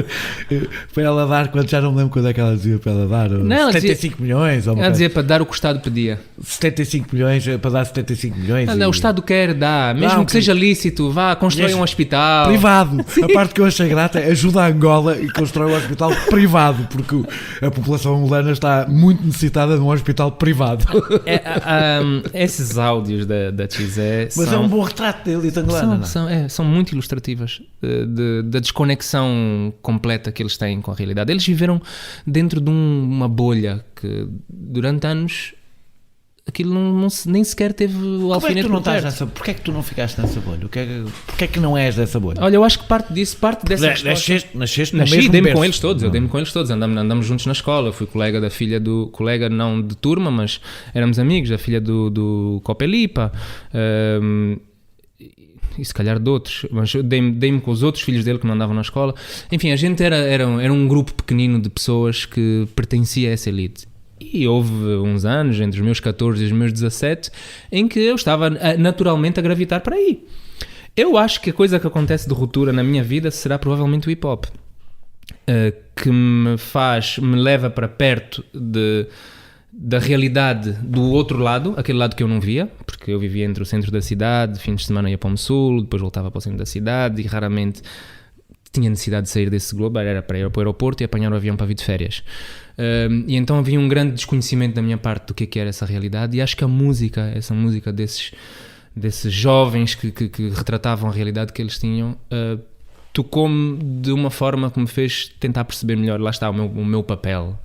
para ela dar, quando já não me lembro quando é que ela dizia para ela dar, não, 75 milhões. Ela dizia para dar o que o Estado pedia. 75 milhões, para dar 75 milhões. O Estado quer dar, mesmo que seja lícito, vá, constrói um hospital privado. Sim. A parte que eu achei grata é ajuda a Angola e constrói um hospital privado, porque a população angolana está muito necessitada de um hospital privado. Esses áudios da Tchizé mas é um bom retrato da elite angolana. São muito ilustrativas da desconexão completa que eles têm com a realidade. Eles viveram dentro de uma bolha que durante anos aquilo nem sequer teve o alfinete por perto. Porquê é que tu não ficaste nessa bolha? Porquê é que não és dessa bolha? Olha, eu acho que parte dessa Nasceste no mesmo dei-me com eles todos, eu dei-me com eles todos, andamos juntos na escola, fui colega da filha do, colega não de turma, mas éramos amigos, da filha do Copelipa, e se calhar de outros, mas dei-me com os outros filhos dele que não andavam na escola. Enfim, a gente era um grupo pequenino de pessoas que pertencia a essa elite. E houve uns anos, entre os meus 14 e os meus 17, em que eu estava naturalmente a gravitar para aí. Eu acho que a coisa que acontece de ruptura na minha vida será provavelmente o hip-hop, que me leva para perto da realidade do outro lado, aquele lado que eu não via, porque eu vivia entre o centro da cidade, fins de semana ia para o sul, depois voltava para o centro da cidade e raramente tinha necessidade de sair desse globo, era para ir para o aeroporto e apanhar o avião para vir de férias. E então havia um grande desconhecimento da minha parte do que era essa realidade, e acho que essa música desses jovens que retratavam a realidade que eles tinham, tocou-me de uma forma que me fez tentar perceber melhor, lá está, o meu papel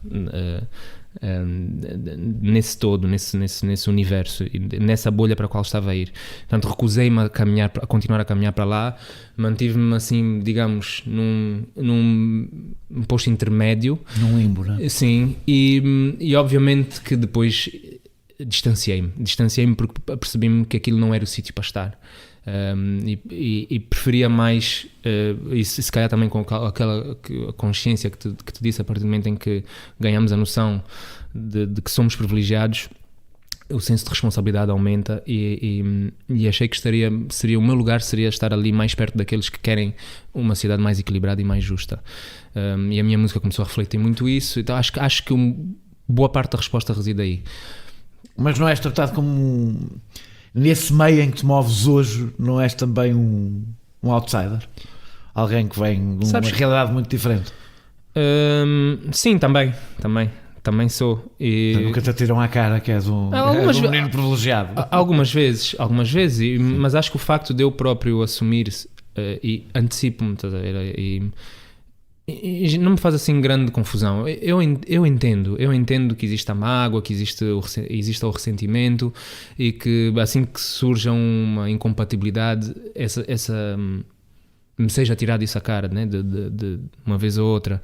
nesse todo, nesse universo, nessa bolha para a qual estava a ir. Portanto, recusei-me a continuar a caminhar para lá, mantive-me assim, digamos, num posto intermédio, num limbo, não é? Sim, e obviamente que depois distanciei-me porque percebi-me que aquilo não era o sítio para estar. E preferia mais, e se calhar também com aquela consciência que te disse, a partir do momento em que ganhamos a noção de que somos privilegiados, o senso de responsabilidade aumenta e achei que seria o meu lugar seria estar ali mais perto daqueles que querem uma sociedade mais equilibrada e mais justa. E a minha música começou a refletir muito isso, então acho que boa parte da resposta reside aí. Mas não és tratado como nesse meio em que te moves hoje, não és também um outsider? Alguém que vem de uma realidade muito diferente? Sim, também sou. E nunca te atiram à cara que és um menino privilegiado? Algumas vezes, mas acho que o facto de eu próprio assumir e antecipo-me, e não me faz assim grande confusão. Eu entendo que existe a mágoa, que existe o ressentimento e que assim que surja uma incompatibilidade, essa me seja tirado isso à cara, né? de uma vez ou outra.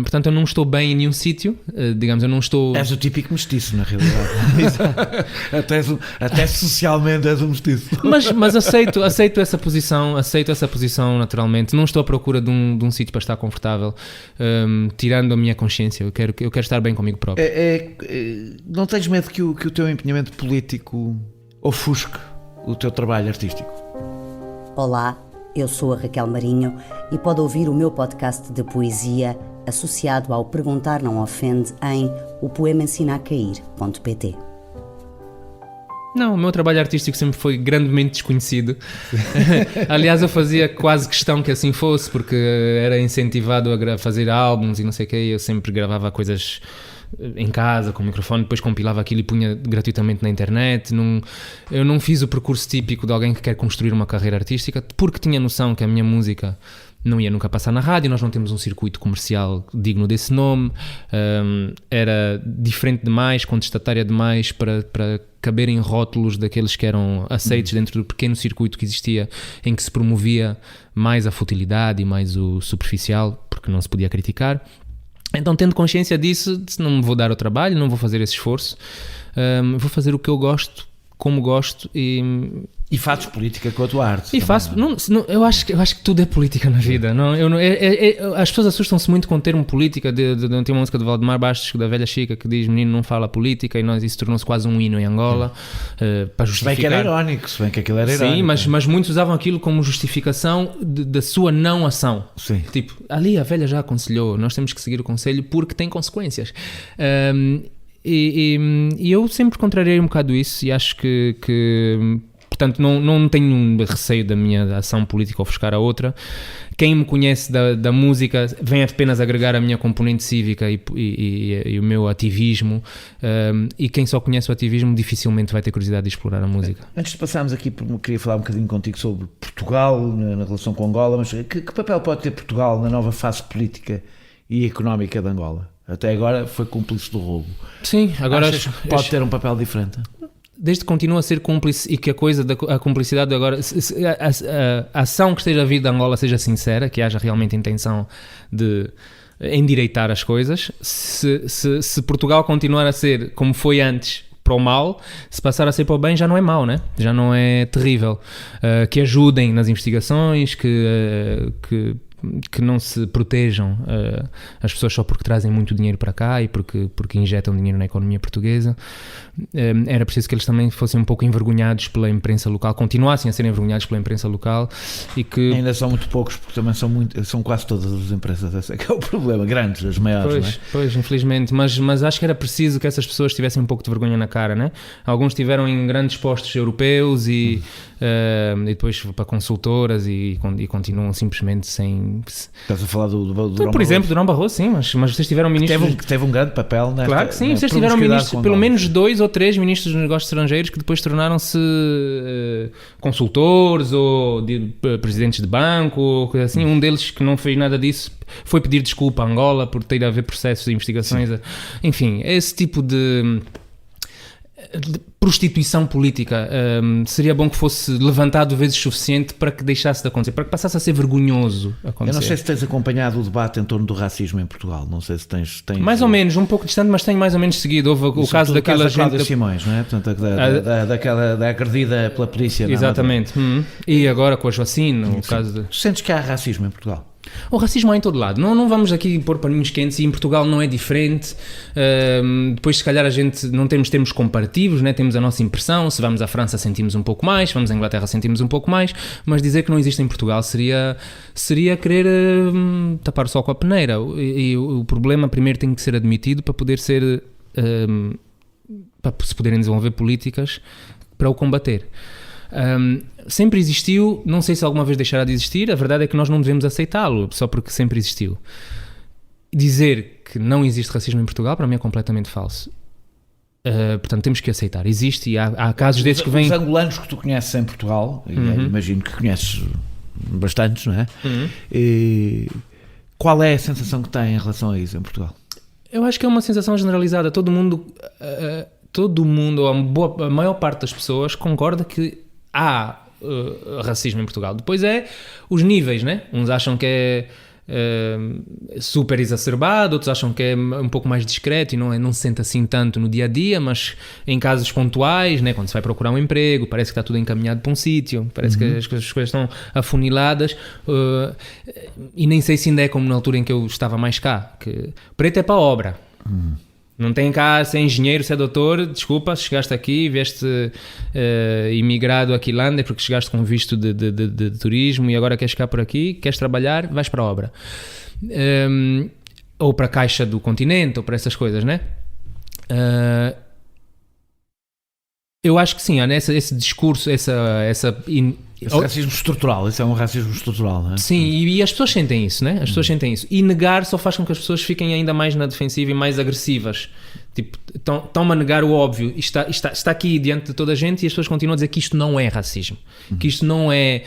Portanto, eu não estou bem em nenhum sítio, digamos, eu não estou... És o típico mestiço, na realidade. até socialmente és um mestiço. Mas aceito essa posição naturalmente. Não estou à procura de um sítio para estar confortável, tirando a minha consciência. Eu quero estar bem comigo próprio. Não tens medo que o teu empenhamento político ofusque o teu trabalho artístico? Olá, eu sou a Raquel Marinho e pode ouvir o meu podcast de poesia associado ao Perguntar Não Ofende em opoemaensinacair.pt. Não, o meu trabalho artístico sempre foi grandemente desconhecido. Aliás, eu fazia quase questão que assim fosse, porque era incentivado a fazer álbuns e não sei o quê. Eu sempre gravava coisas em casa, com o microfone, depois compilava aquilo e punha gratuitamente na internet. Eu não fiz o percurso típico de alguém que quer construir uma carreira artística, porque tinha noção que a minha música não ia nunca passar na rádio, nós não temos um circuito comercial digno desse nome, era diferente demais, contestatária demais para caber em rótulos daqueles que eram aceitos dentro do pequeno circuito que existia, em que se promovia mais a futilidade e mais o superficial, porque não se podia criticar. Então, tendo consciência disso, não me vou dar o trabalho, não vou fazer esse esforço, vou fazer o que eu gosto, como gosto E fazes política com a tua arte. E faço, eu acho que tudo é política na vida. As pessoas assustam-se muito com o termo política. Tem uma música de Valdemar Bastos, da Velha Chica, que diz: menino, não fala política, e isso tornou-se quase um hino em Angola, para justificar. Se bem que era irónico, aquilo era irónico. Sim, mas muitos usavam aquilo como justificação da sua não ação. Sim. Tipo, ali a velha já aconselhou, nós temos que seguir o conselho porque tem consequências. E eu sempre contrariei um bocado isso, e acho que portanto, não tenho receio da minha ação política ofuscar a outra. Quem me conhece da música vem apenas agregar a minha componente cívica e o meu ativismo, e quem só conhece o ativismo dificilmente vai ter curiosidade de explorar a música. Antes de passarmos aqui, queria falar um bocadinho contigo sobre Portugal na relação com Angola, mas que papel pode ter Portugal na nova fase política e económica de Angola? Até agora foi cúmplice do roubo. Sim, agora pode ter um papel diferente? Desde que continua a ser cúmplice e que a cumplicidade agora, a ação que esteja a vir de Angola seja sincera, que haja realmente intenção de endireitar as coisas. Se Portugal continuar a ser como foi antes, para o mal, se passar a ser para o bem, já não é mau, né? Já não é terrível. Que ajudem nas investigações, que não se protejam as pessoas só porque trazem muito dinheiro para cá e porque injetam dinheiro na economia portuguesa. Era preciso que eles também fossem um pouco envergonhados pela imprensa local, continuassem a ser envergonhados pela imprensa local, e que... Ainda são muito poucos, porque também são quase todas as empresas, esse é que é o problema, grandes, as maiores. Pois, infelizmente, mas acho que era preciso que essas pessoas tivessem um pouco de vergonha na cara, né? Alguns estiveram em grandes postos europeus e depois para consultoras e continuam simplesmente sem... Estás a falar do por exemplo, do Durão Barroso, sim, mas vocês tiveram ministros... Que teve um grande papel nesta... Claro que sim, vocês tiveram ministros, pelo menos 2 ou 3 ministros dos negócios estrangeiros que depois tornaram-se consultores ou presidentes de banco, ou coisa assim. Um deles que não fez nada disso foi pedir desculpa a Angola por ter a haver processos de investigações. Sim. Enfim, esse tipo de... prostituição política. Seria bom que fosse levantado vezes suficiente para que deixasse de acontecer, para que passasse a ser vergonhoso acontecer. Eu não sei se tens acompanhado o debate em torno do racismo em Portugal, não sei se tens... Mais ou menos, um pouco distante, mas tenho mais ou menos seguido. Houve o caso daquela gente... Cláudia Simões, não é? Portanto, da agredida pela polícia. Exatamente. E agora com a Joacine, o caso de... Sentes que há racismo em Portugal? O racismo há em todo lado, não vamos aqui pôr paninhos quentes, e em Portugal não é diferente. Depois se calhar a gente não temos termos comparativos, né? Temos a nossa impressão, se vamos à França sentimos um pouco mais, se vamos à Inglaterra sentimos um pouco mais, mas dizer que não existe em Portugal seria querer tapar o sol com a peneira, e o problema primeiro tem que ser admitido para poder ser para se poderem desenvolver políticas para o combater. Sempre existiu, não sei se alguma vez deixará de existir, a verdade é que nós não devemos aceitá-lo só porque sempre existiu. Dizer que não existe racismo em Portugal para mim é completamente falso. Portanto temos que aceitar, existe, e há casos desses que vêm... Os angolanos que tu conheces em Portugal, e imagino que conheces bastantes, não é? E qual é a sensação que têm em relação a isso em Portugal? Eu acho que é uma sensação generalizada, todo mundo, a maior parte das pessoas concorda que há racismo em Portugal. Depois é os níveis, né? Uns acham que é super exacerbado, outros acham que é um pouco mais discreto e não se sente assim tanto no dia a dia, mas em casos pontuais, né? Quando se vai procurar um emprego, parece que está tudo encaminhado para um sítio, parece que as coisas estão afuniladas, e nem sei se ainda é como na altura em que eu estava mais cá, que preto é para a obra. Não tem cá ser engenheiro, ser doutor, desculpa, se chegaste aqui, vieste imigrado aqui lá, é porque chegaste com visto de turismo e agora queres ficar por aqui, queres trabalhar, vais para a obra. Ou para a Caixa do Continente, ou para essas coisas, né? Eu acho que sim, há esse discurso, esse racismo estrutural, esse é um racismo estrutural, não é? Sim, e as pessoas sentem isso, né? As pessoas sentem isso. E negar só faz com que as pessoas fiquem ainda mais na defensiva e mais agressivas. Tipo, estão-me a negar o óbvio. Está aqui diante de toda a gente e as pessoas continuam a dizer que isto não é racismo, que isto não é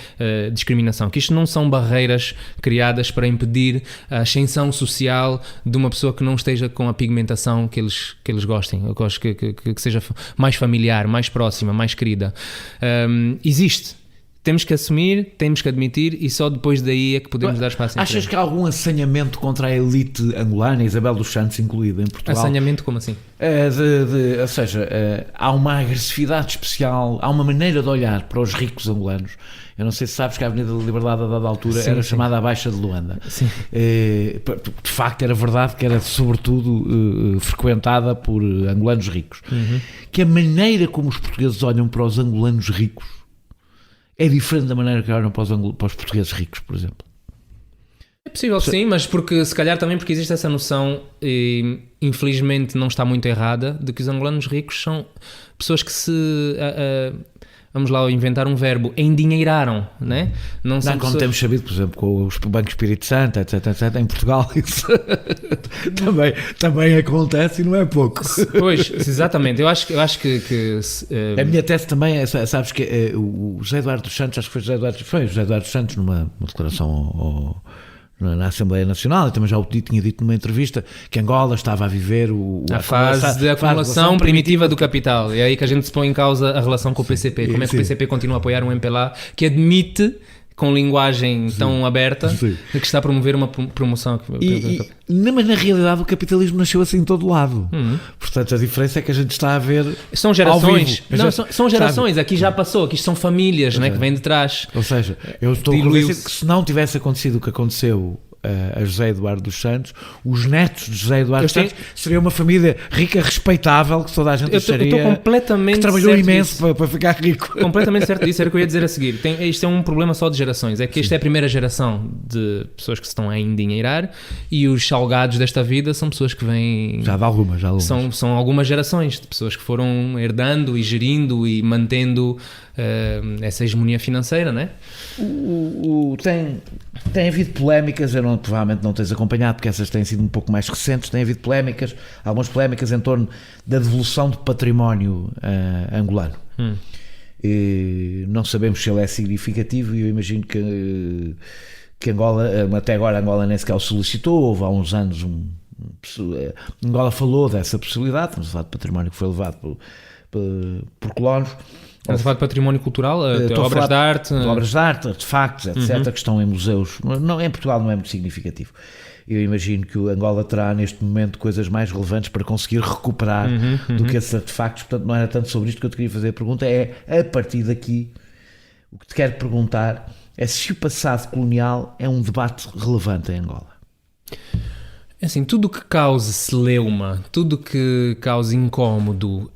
discriminação, que isto não são barreiras criadas para impedir a ascensão social de uma pessoa que não esteja com a pigmentação que eles gostem, eu gosto que seja mais familiar, mais próxima, mais querida. Existe. Temos que assumir, temos que admitir e só depois daí é que podemos dar espaço. Achas que há algum assanhamento contra a elite angolana, Isabel dos Santos incluída em Portugal? Assanhamento como assim? Ou seja, há uma agressividade especial, há uma maneira de olhar para os ricos angolanos. Eu não sei se sabes que a Avenida da Liberdade a dada altura era chamada a Baixa de Luanda. Sim. De facto era verdade que era sobretudo frequentada por angolanos ricos. Que a maneira como os portugueses olham para os angolanos ricos é diferente da maneira que olham para os portugueses ricos, por exemplo. É possível que sim, mas se calhar também porque existe essa noção, e infelizmente não está muito errada, de que os angolanos ricos são pessoas que vamos lá inventar um verbo, endinheiraram, né? Não são como pessoas... temos sabido, por exemplo, com o Banco Espírito Santo, etc, em Portugal, isso também acontece e não é pouco. Pois, exatamente, eu acho que a minha tese também é, sabes que o José Eduardo dos Santos, acho que foi o José Eduardo dos Santos numa declaração na Assembleia Nacional, eu também já tinha dito numa entrevista que Angola estava a viver a fase de acumulação primitiva do capital. É aí que a gente se põe em causa a relação com o PCP. Como é que o PCP continua a apoiar um MPLA que admite, com linguagem tão aberta, que está a promover uma promoção. Mas na realidade o capitalismo nasceu assim em todo lado. Portanto, a diferença é que a gente está a ver. São gerações. Não, são gerações. Aqui já passou, aqui são famílias, né, que vêm de trás. Ou seja, eu estou convencido que se não tivesse acontecido o que aconteceu a José Eduardo dos Santos, os netos de José Eduardo dos Santos seria uma família rica, respeitável, que toda a gente acharia, eu estou completamente que trabalhou imenso para ficar rico. Completamente certo disso, era o que eu ia dizer a seguir. Isto é um problema só de gerações, é que esta é a primeira geração de pessoas que se estão a endinheirar e os salgados desta vida são pessoas que vêm... Já de algumas. São algumas gerações de pessoas que foram herdando e gerindo e mantendo essa hegemonia financeira, não é? Tem havido polémicas, provavelmente não tens acompanhado porque essas têm sido um pouco mais recentes, tem havido algumas polémicas em torno da devolução de património angolano. Não sabemos se ele é significativo e eu imagino que Angola, até agora Angola nem sequer o solicitou, houve há uns anos Angola falou dessa possibilidade, estamos a falar de património que foi levado por colonos. Estás a falar de património cultural, obras de arte, artefactos, etc., que estão em museus. Não, em Portugal não é muito significativo. Eu imagino que o Angola terá neste momento coisas mais relevantes para conseguir recuperar do que esses artefactos, portanto não era tanto sobre isto que eu te queria fazer a pergunta, é a partir daqui, o que te quero perguntar é se o passado colonial é um debate relevante em Angola. Assim, tudo que cause celeuma, tudo que cause incómodo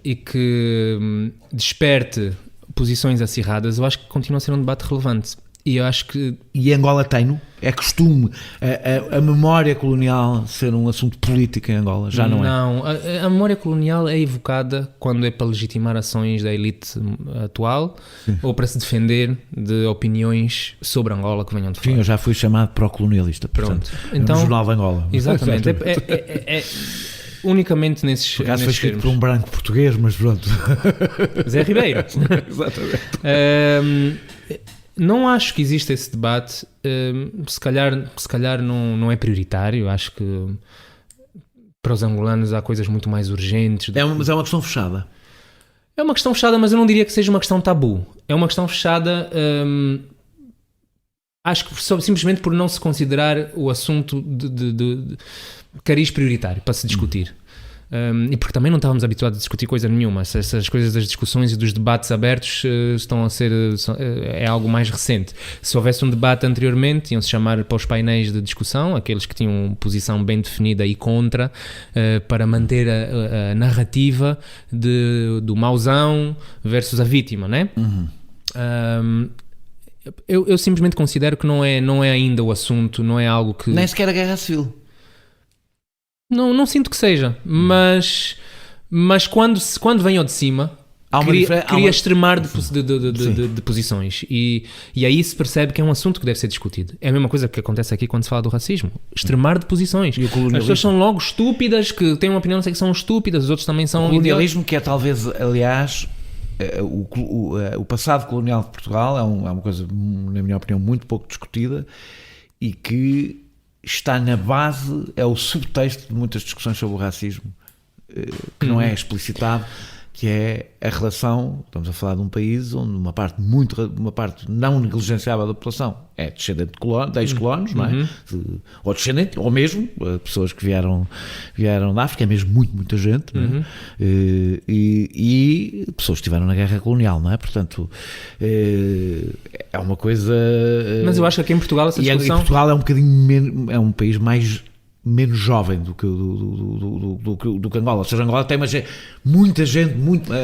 e que desperte posições acirradas, eu acho que continua a ser um debate relevante. E eu acho que... E Angola tem-no? É costume a memória colonial ser um assunto político em Angola? Já não é? Não, a memória colonial é evocada quando é para legitimar ações da elite atual, sim, ou para se defender de opiniões sobre Angola que venham de fora. Sim, eu já fui chamado pró-colonialista, portanto, então, no Jornal de Angola. Exatamente. É unicamente nesses por acaso foi escrito por um branco português, mas pronto. Zé Ribeiro. Exatamente. Não acho que exista esse debate, se calhar não é prioritário. Acho que para os angolanos há coisas muito mais urgentes. Mas é uma questão fechada. É uma questão fechada, mas eu não diria que seja uma questão tabu. É uma questão fechada, acho que simplesmente por não se considerar o assunto de cariz prioritário para se discutir. E porque também não estávamos habituados a discutir coisa nenhuma. Essas coisas das discussões e dos debates abertos estão a ser... é algo mais recente. Se houvesse um debate anteriormente, iam-se chamar para os painéis de discussão, aqueles que tinham posição bem definida e contra, para manter a narrativa do mauzão versus a vítima, né? Eu simplesmente considero que não é ainda o assunto, não é algo que... Nem sequer a guerra civil. Não sinto que seja, mas quando vem ao de cima, queria extremar de posições e aí se percebe que é um assunto que deve ser discutido. É a mesma coisa que acontece aqui quando se fala do racismo, extremar de posições. As pessoas são logo estúpidas, que têm uma opinião, não sei, que são estúpidas, os outros também são... O colonialismo, que é talvez, aliás, o passado colonial de Portugal é uma coisa, na minha opinião, muito pouco discutida e que está na base, é o subtexto de muitas discussões sobre o racismo, que não é explicitado, que é a relação, estamos a falar de um país onde uma parte não negligenciável da população é descendente de ex-colonos, não é? Ou descendente, ou mesmo pessoas que vieram da África, é mesmo muita gente, não é? E pessoas que estiveram na guerra colonial, não é? Portanto, é uma coisa... Mas eu acho que aqui em Portugal essa discussão... E Portugal é um bocadinho menos, é um país menos jovem do que Angola. Ou seja, Angola tem muita gente,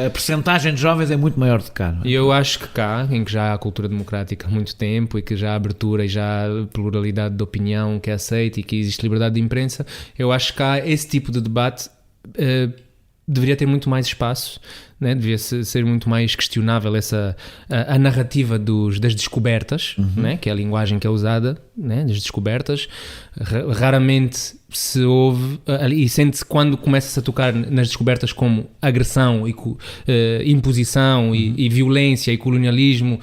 a percentagem de jovens é muito maior do que cá. E eu acho que cá, em que já há cultura democrática há muito tempo e que já há abertura e já há pluralidade de opinião que é aceita e que existe liberdade de imprensa, eu acho que cá esse tipo de debate deveria ter muito mais espaço, né? Devia ser muito mais questionável a narrativa das descobertas, né? Que é a linguagem que é usada, né? Das descobertas. Raramente se ouve e sente-se quando começa-se a tocar nas descobertas como agressão e imposição e violência e colonialismo.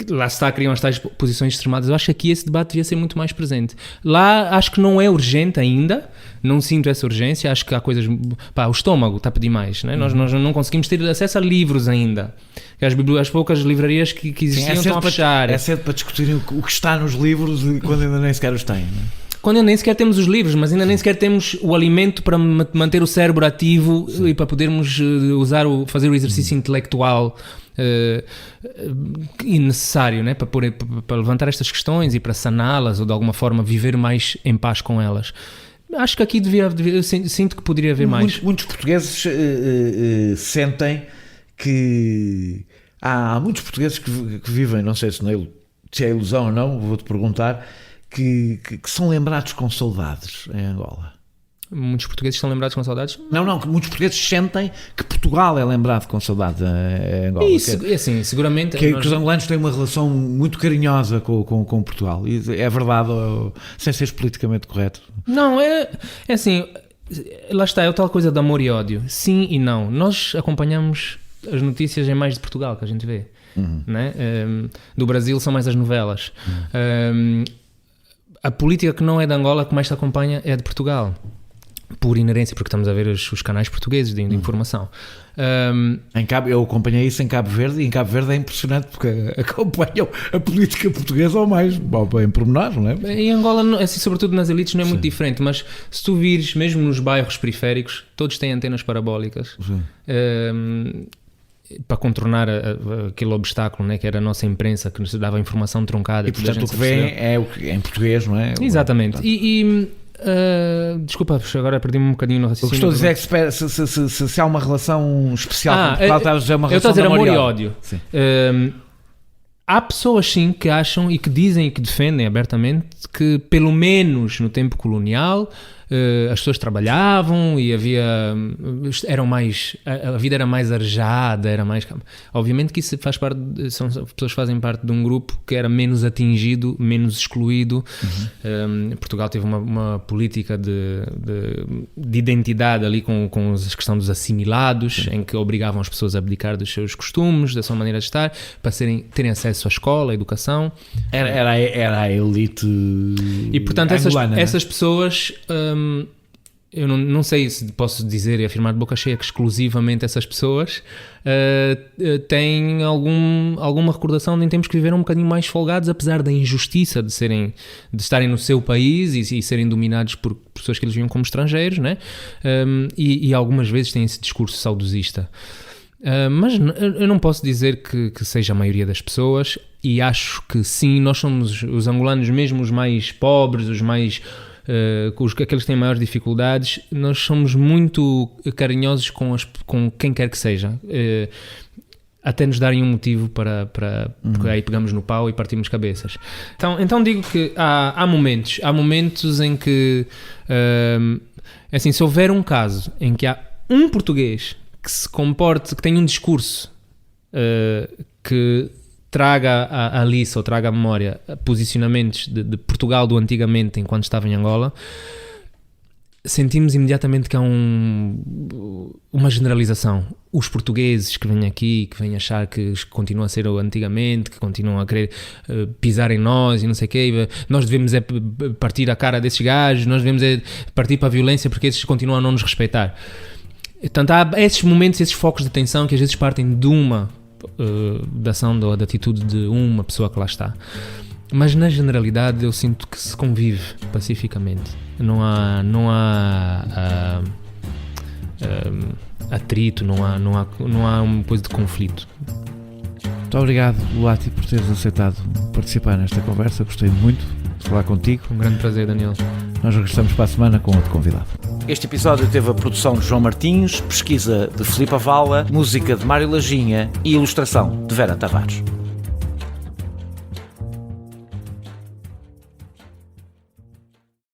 Lá está, criam as tais posições extremadas. Eu acho que aqui esse debate devia ser muito mais presente. Lá acho que não é urgente ainda, não sinto essa urgência, acho que há coisas... o estômago está a pedir mais, né? Nós não conseguimos ter acesso a livros ainda. As poucas livrarias que existiam estão a fechar. É cedo para discutirem o que está nos livros e quando ainda nem sequer os têm, não é? Quando ainda nem sequer temos os livros, mas ainda nem sequer temos o alimento para manter o cérebro ativo. Sim. E para podermos fazer o exercício intelectual necessário, né? para levantar estas questões e para saná-las ou de alguma forma viver mais em paz com elas. Acho que aqui sinto que poderia haver mais. Muitos portugueses sentem que há muitos portugueses que vivem, não sei se é ilusão ou não, vou-te perguntar, que são lembrados com saudades em Angola. Muitos portugueses são lembrados com saudades? Não, que muitos portugueses sentem que Portugal é lembrado com saudades em Angola. Isso, assim, seguramente... Que os angolanos têm uma relação muito carinhosa com Portugal. É verdade, sem ser politicamente correto? Não, é assim, lá está, é a tal coisa de amor e ódio. Sim e não. Nós acompanhamos as notícias em mais de Portugal, que a gente vê. Né? Do Brasil são mais as novelas. A política que não é de Angola, que mais se acompanha, é de Portugal. por inerência, porque estamos a ver os canais portugueses de informação. Eu acompanhei isso em Cabo Verde, e em Cabo Verde é impressionante porque acompanham a política portuguesa ao mais em pormenor, não é? Em Angola, assim, sobretudo nas elites, não é muito diferente, mas se tu vires, mesmo nos bairros periféricos, todos têm antenas parabólicas para contornar aquele obstáculo, né, que era a nossa imprensa, que nos dava informação truncada. E portanto o que vem é em português, não é? Exatamente. Desculpa, agora perdi-me um bocadinho no raciocínio. O que estou a dizer é que se há uma relação especial com Portugal, estás a dizer uma relação de amor e ódio. Há pessoas sim que acham e que dizem e que defendem abertamente que pelo menos no tempo colonial as pessoas trabalhavam e a vida era mais arejada, era mais... Obviamente que isso faz parte, pessoas que fazem parte de um grupo que era menos atingido, menos excluído. Portugal teve uma política de identidade ali com a questão dos assimilados, em que obrigavam as pessoas a abdicar dos seus costumes, da sua maneira de estar, para terem acesso à escola, à educação. Era a elite e portanto angolana, essas pessoas... eu não sei se posso dizer e afirmar de boca cheia que exclusivamente essas pessoas têm alguma recordação de em tempos que viveram um bocadinho mais folgados, apesar da injustiça de estarem no seu país e serem dominados por pessoas que eles viam como estrangeiros, né? E algumas vezes têm esse discurso saudosista. Mas eu não posso dizer que seja a maioria das pessoas, e acho que sim, nós somos os angolanos, mesmo os mais pobres, os mais... aqueles que têm maiores dificuldades, nós somos muito carinhosos com quem quer que seja, até nos darem um motivo para porque aí pegamos no pau e partimos cabeças. Então digo que há momentos em que assim, se houver um caso em que há um português que se comporte, que tenha um discurso que traga à liça ou traga à memória posicionamentos de Portugal do antigamente enquanto estava em Angola, sentimos imediatamente que há uma generalização. Os portugueses que vêm aqui, que vêm achar que continua a ser o antigamente, que continuam a querer pisar em nós e não sei o quê, nós devemos partir a cara desses gajos, nós devemos partir para a violência porque esses continuam a não nos respeitar. Portanto, há esses momentos, esses focos de tensão que às vezes partem de uma da ação ou da atitude de uma pessoa que lá está, mas na generalidade eu sinto que se convive pacificamente, não há atrito, não há uma coisa de conflito. Muito obrigado, Luati, por teres aceitado participar nesta conversa. Gostei muito de falar contigo. Um grande prazer, Daniel. Nós regressamos para a semana com outro convidado. Este episódio teve a produção de João Martins, pesquisa de Filipe Avala, música de Mário Lajinha e ilustração de Vera Tavares.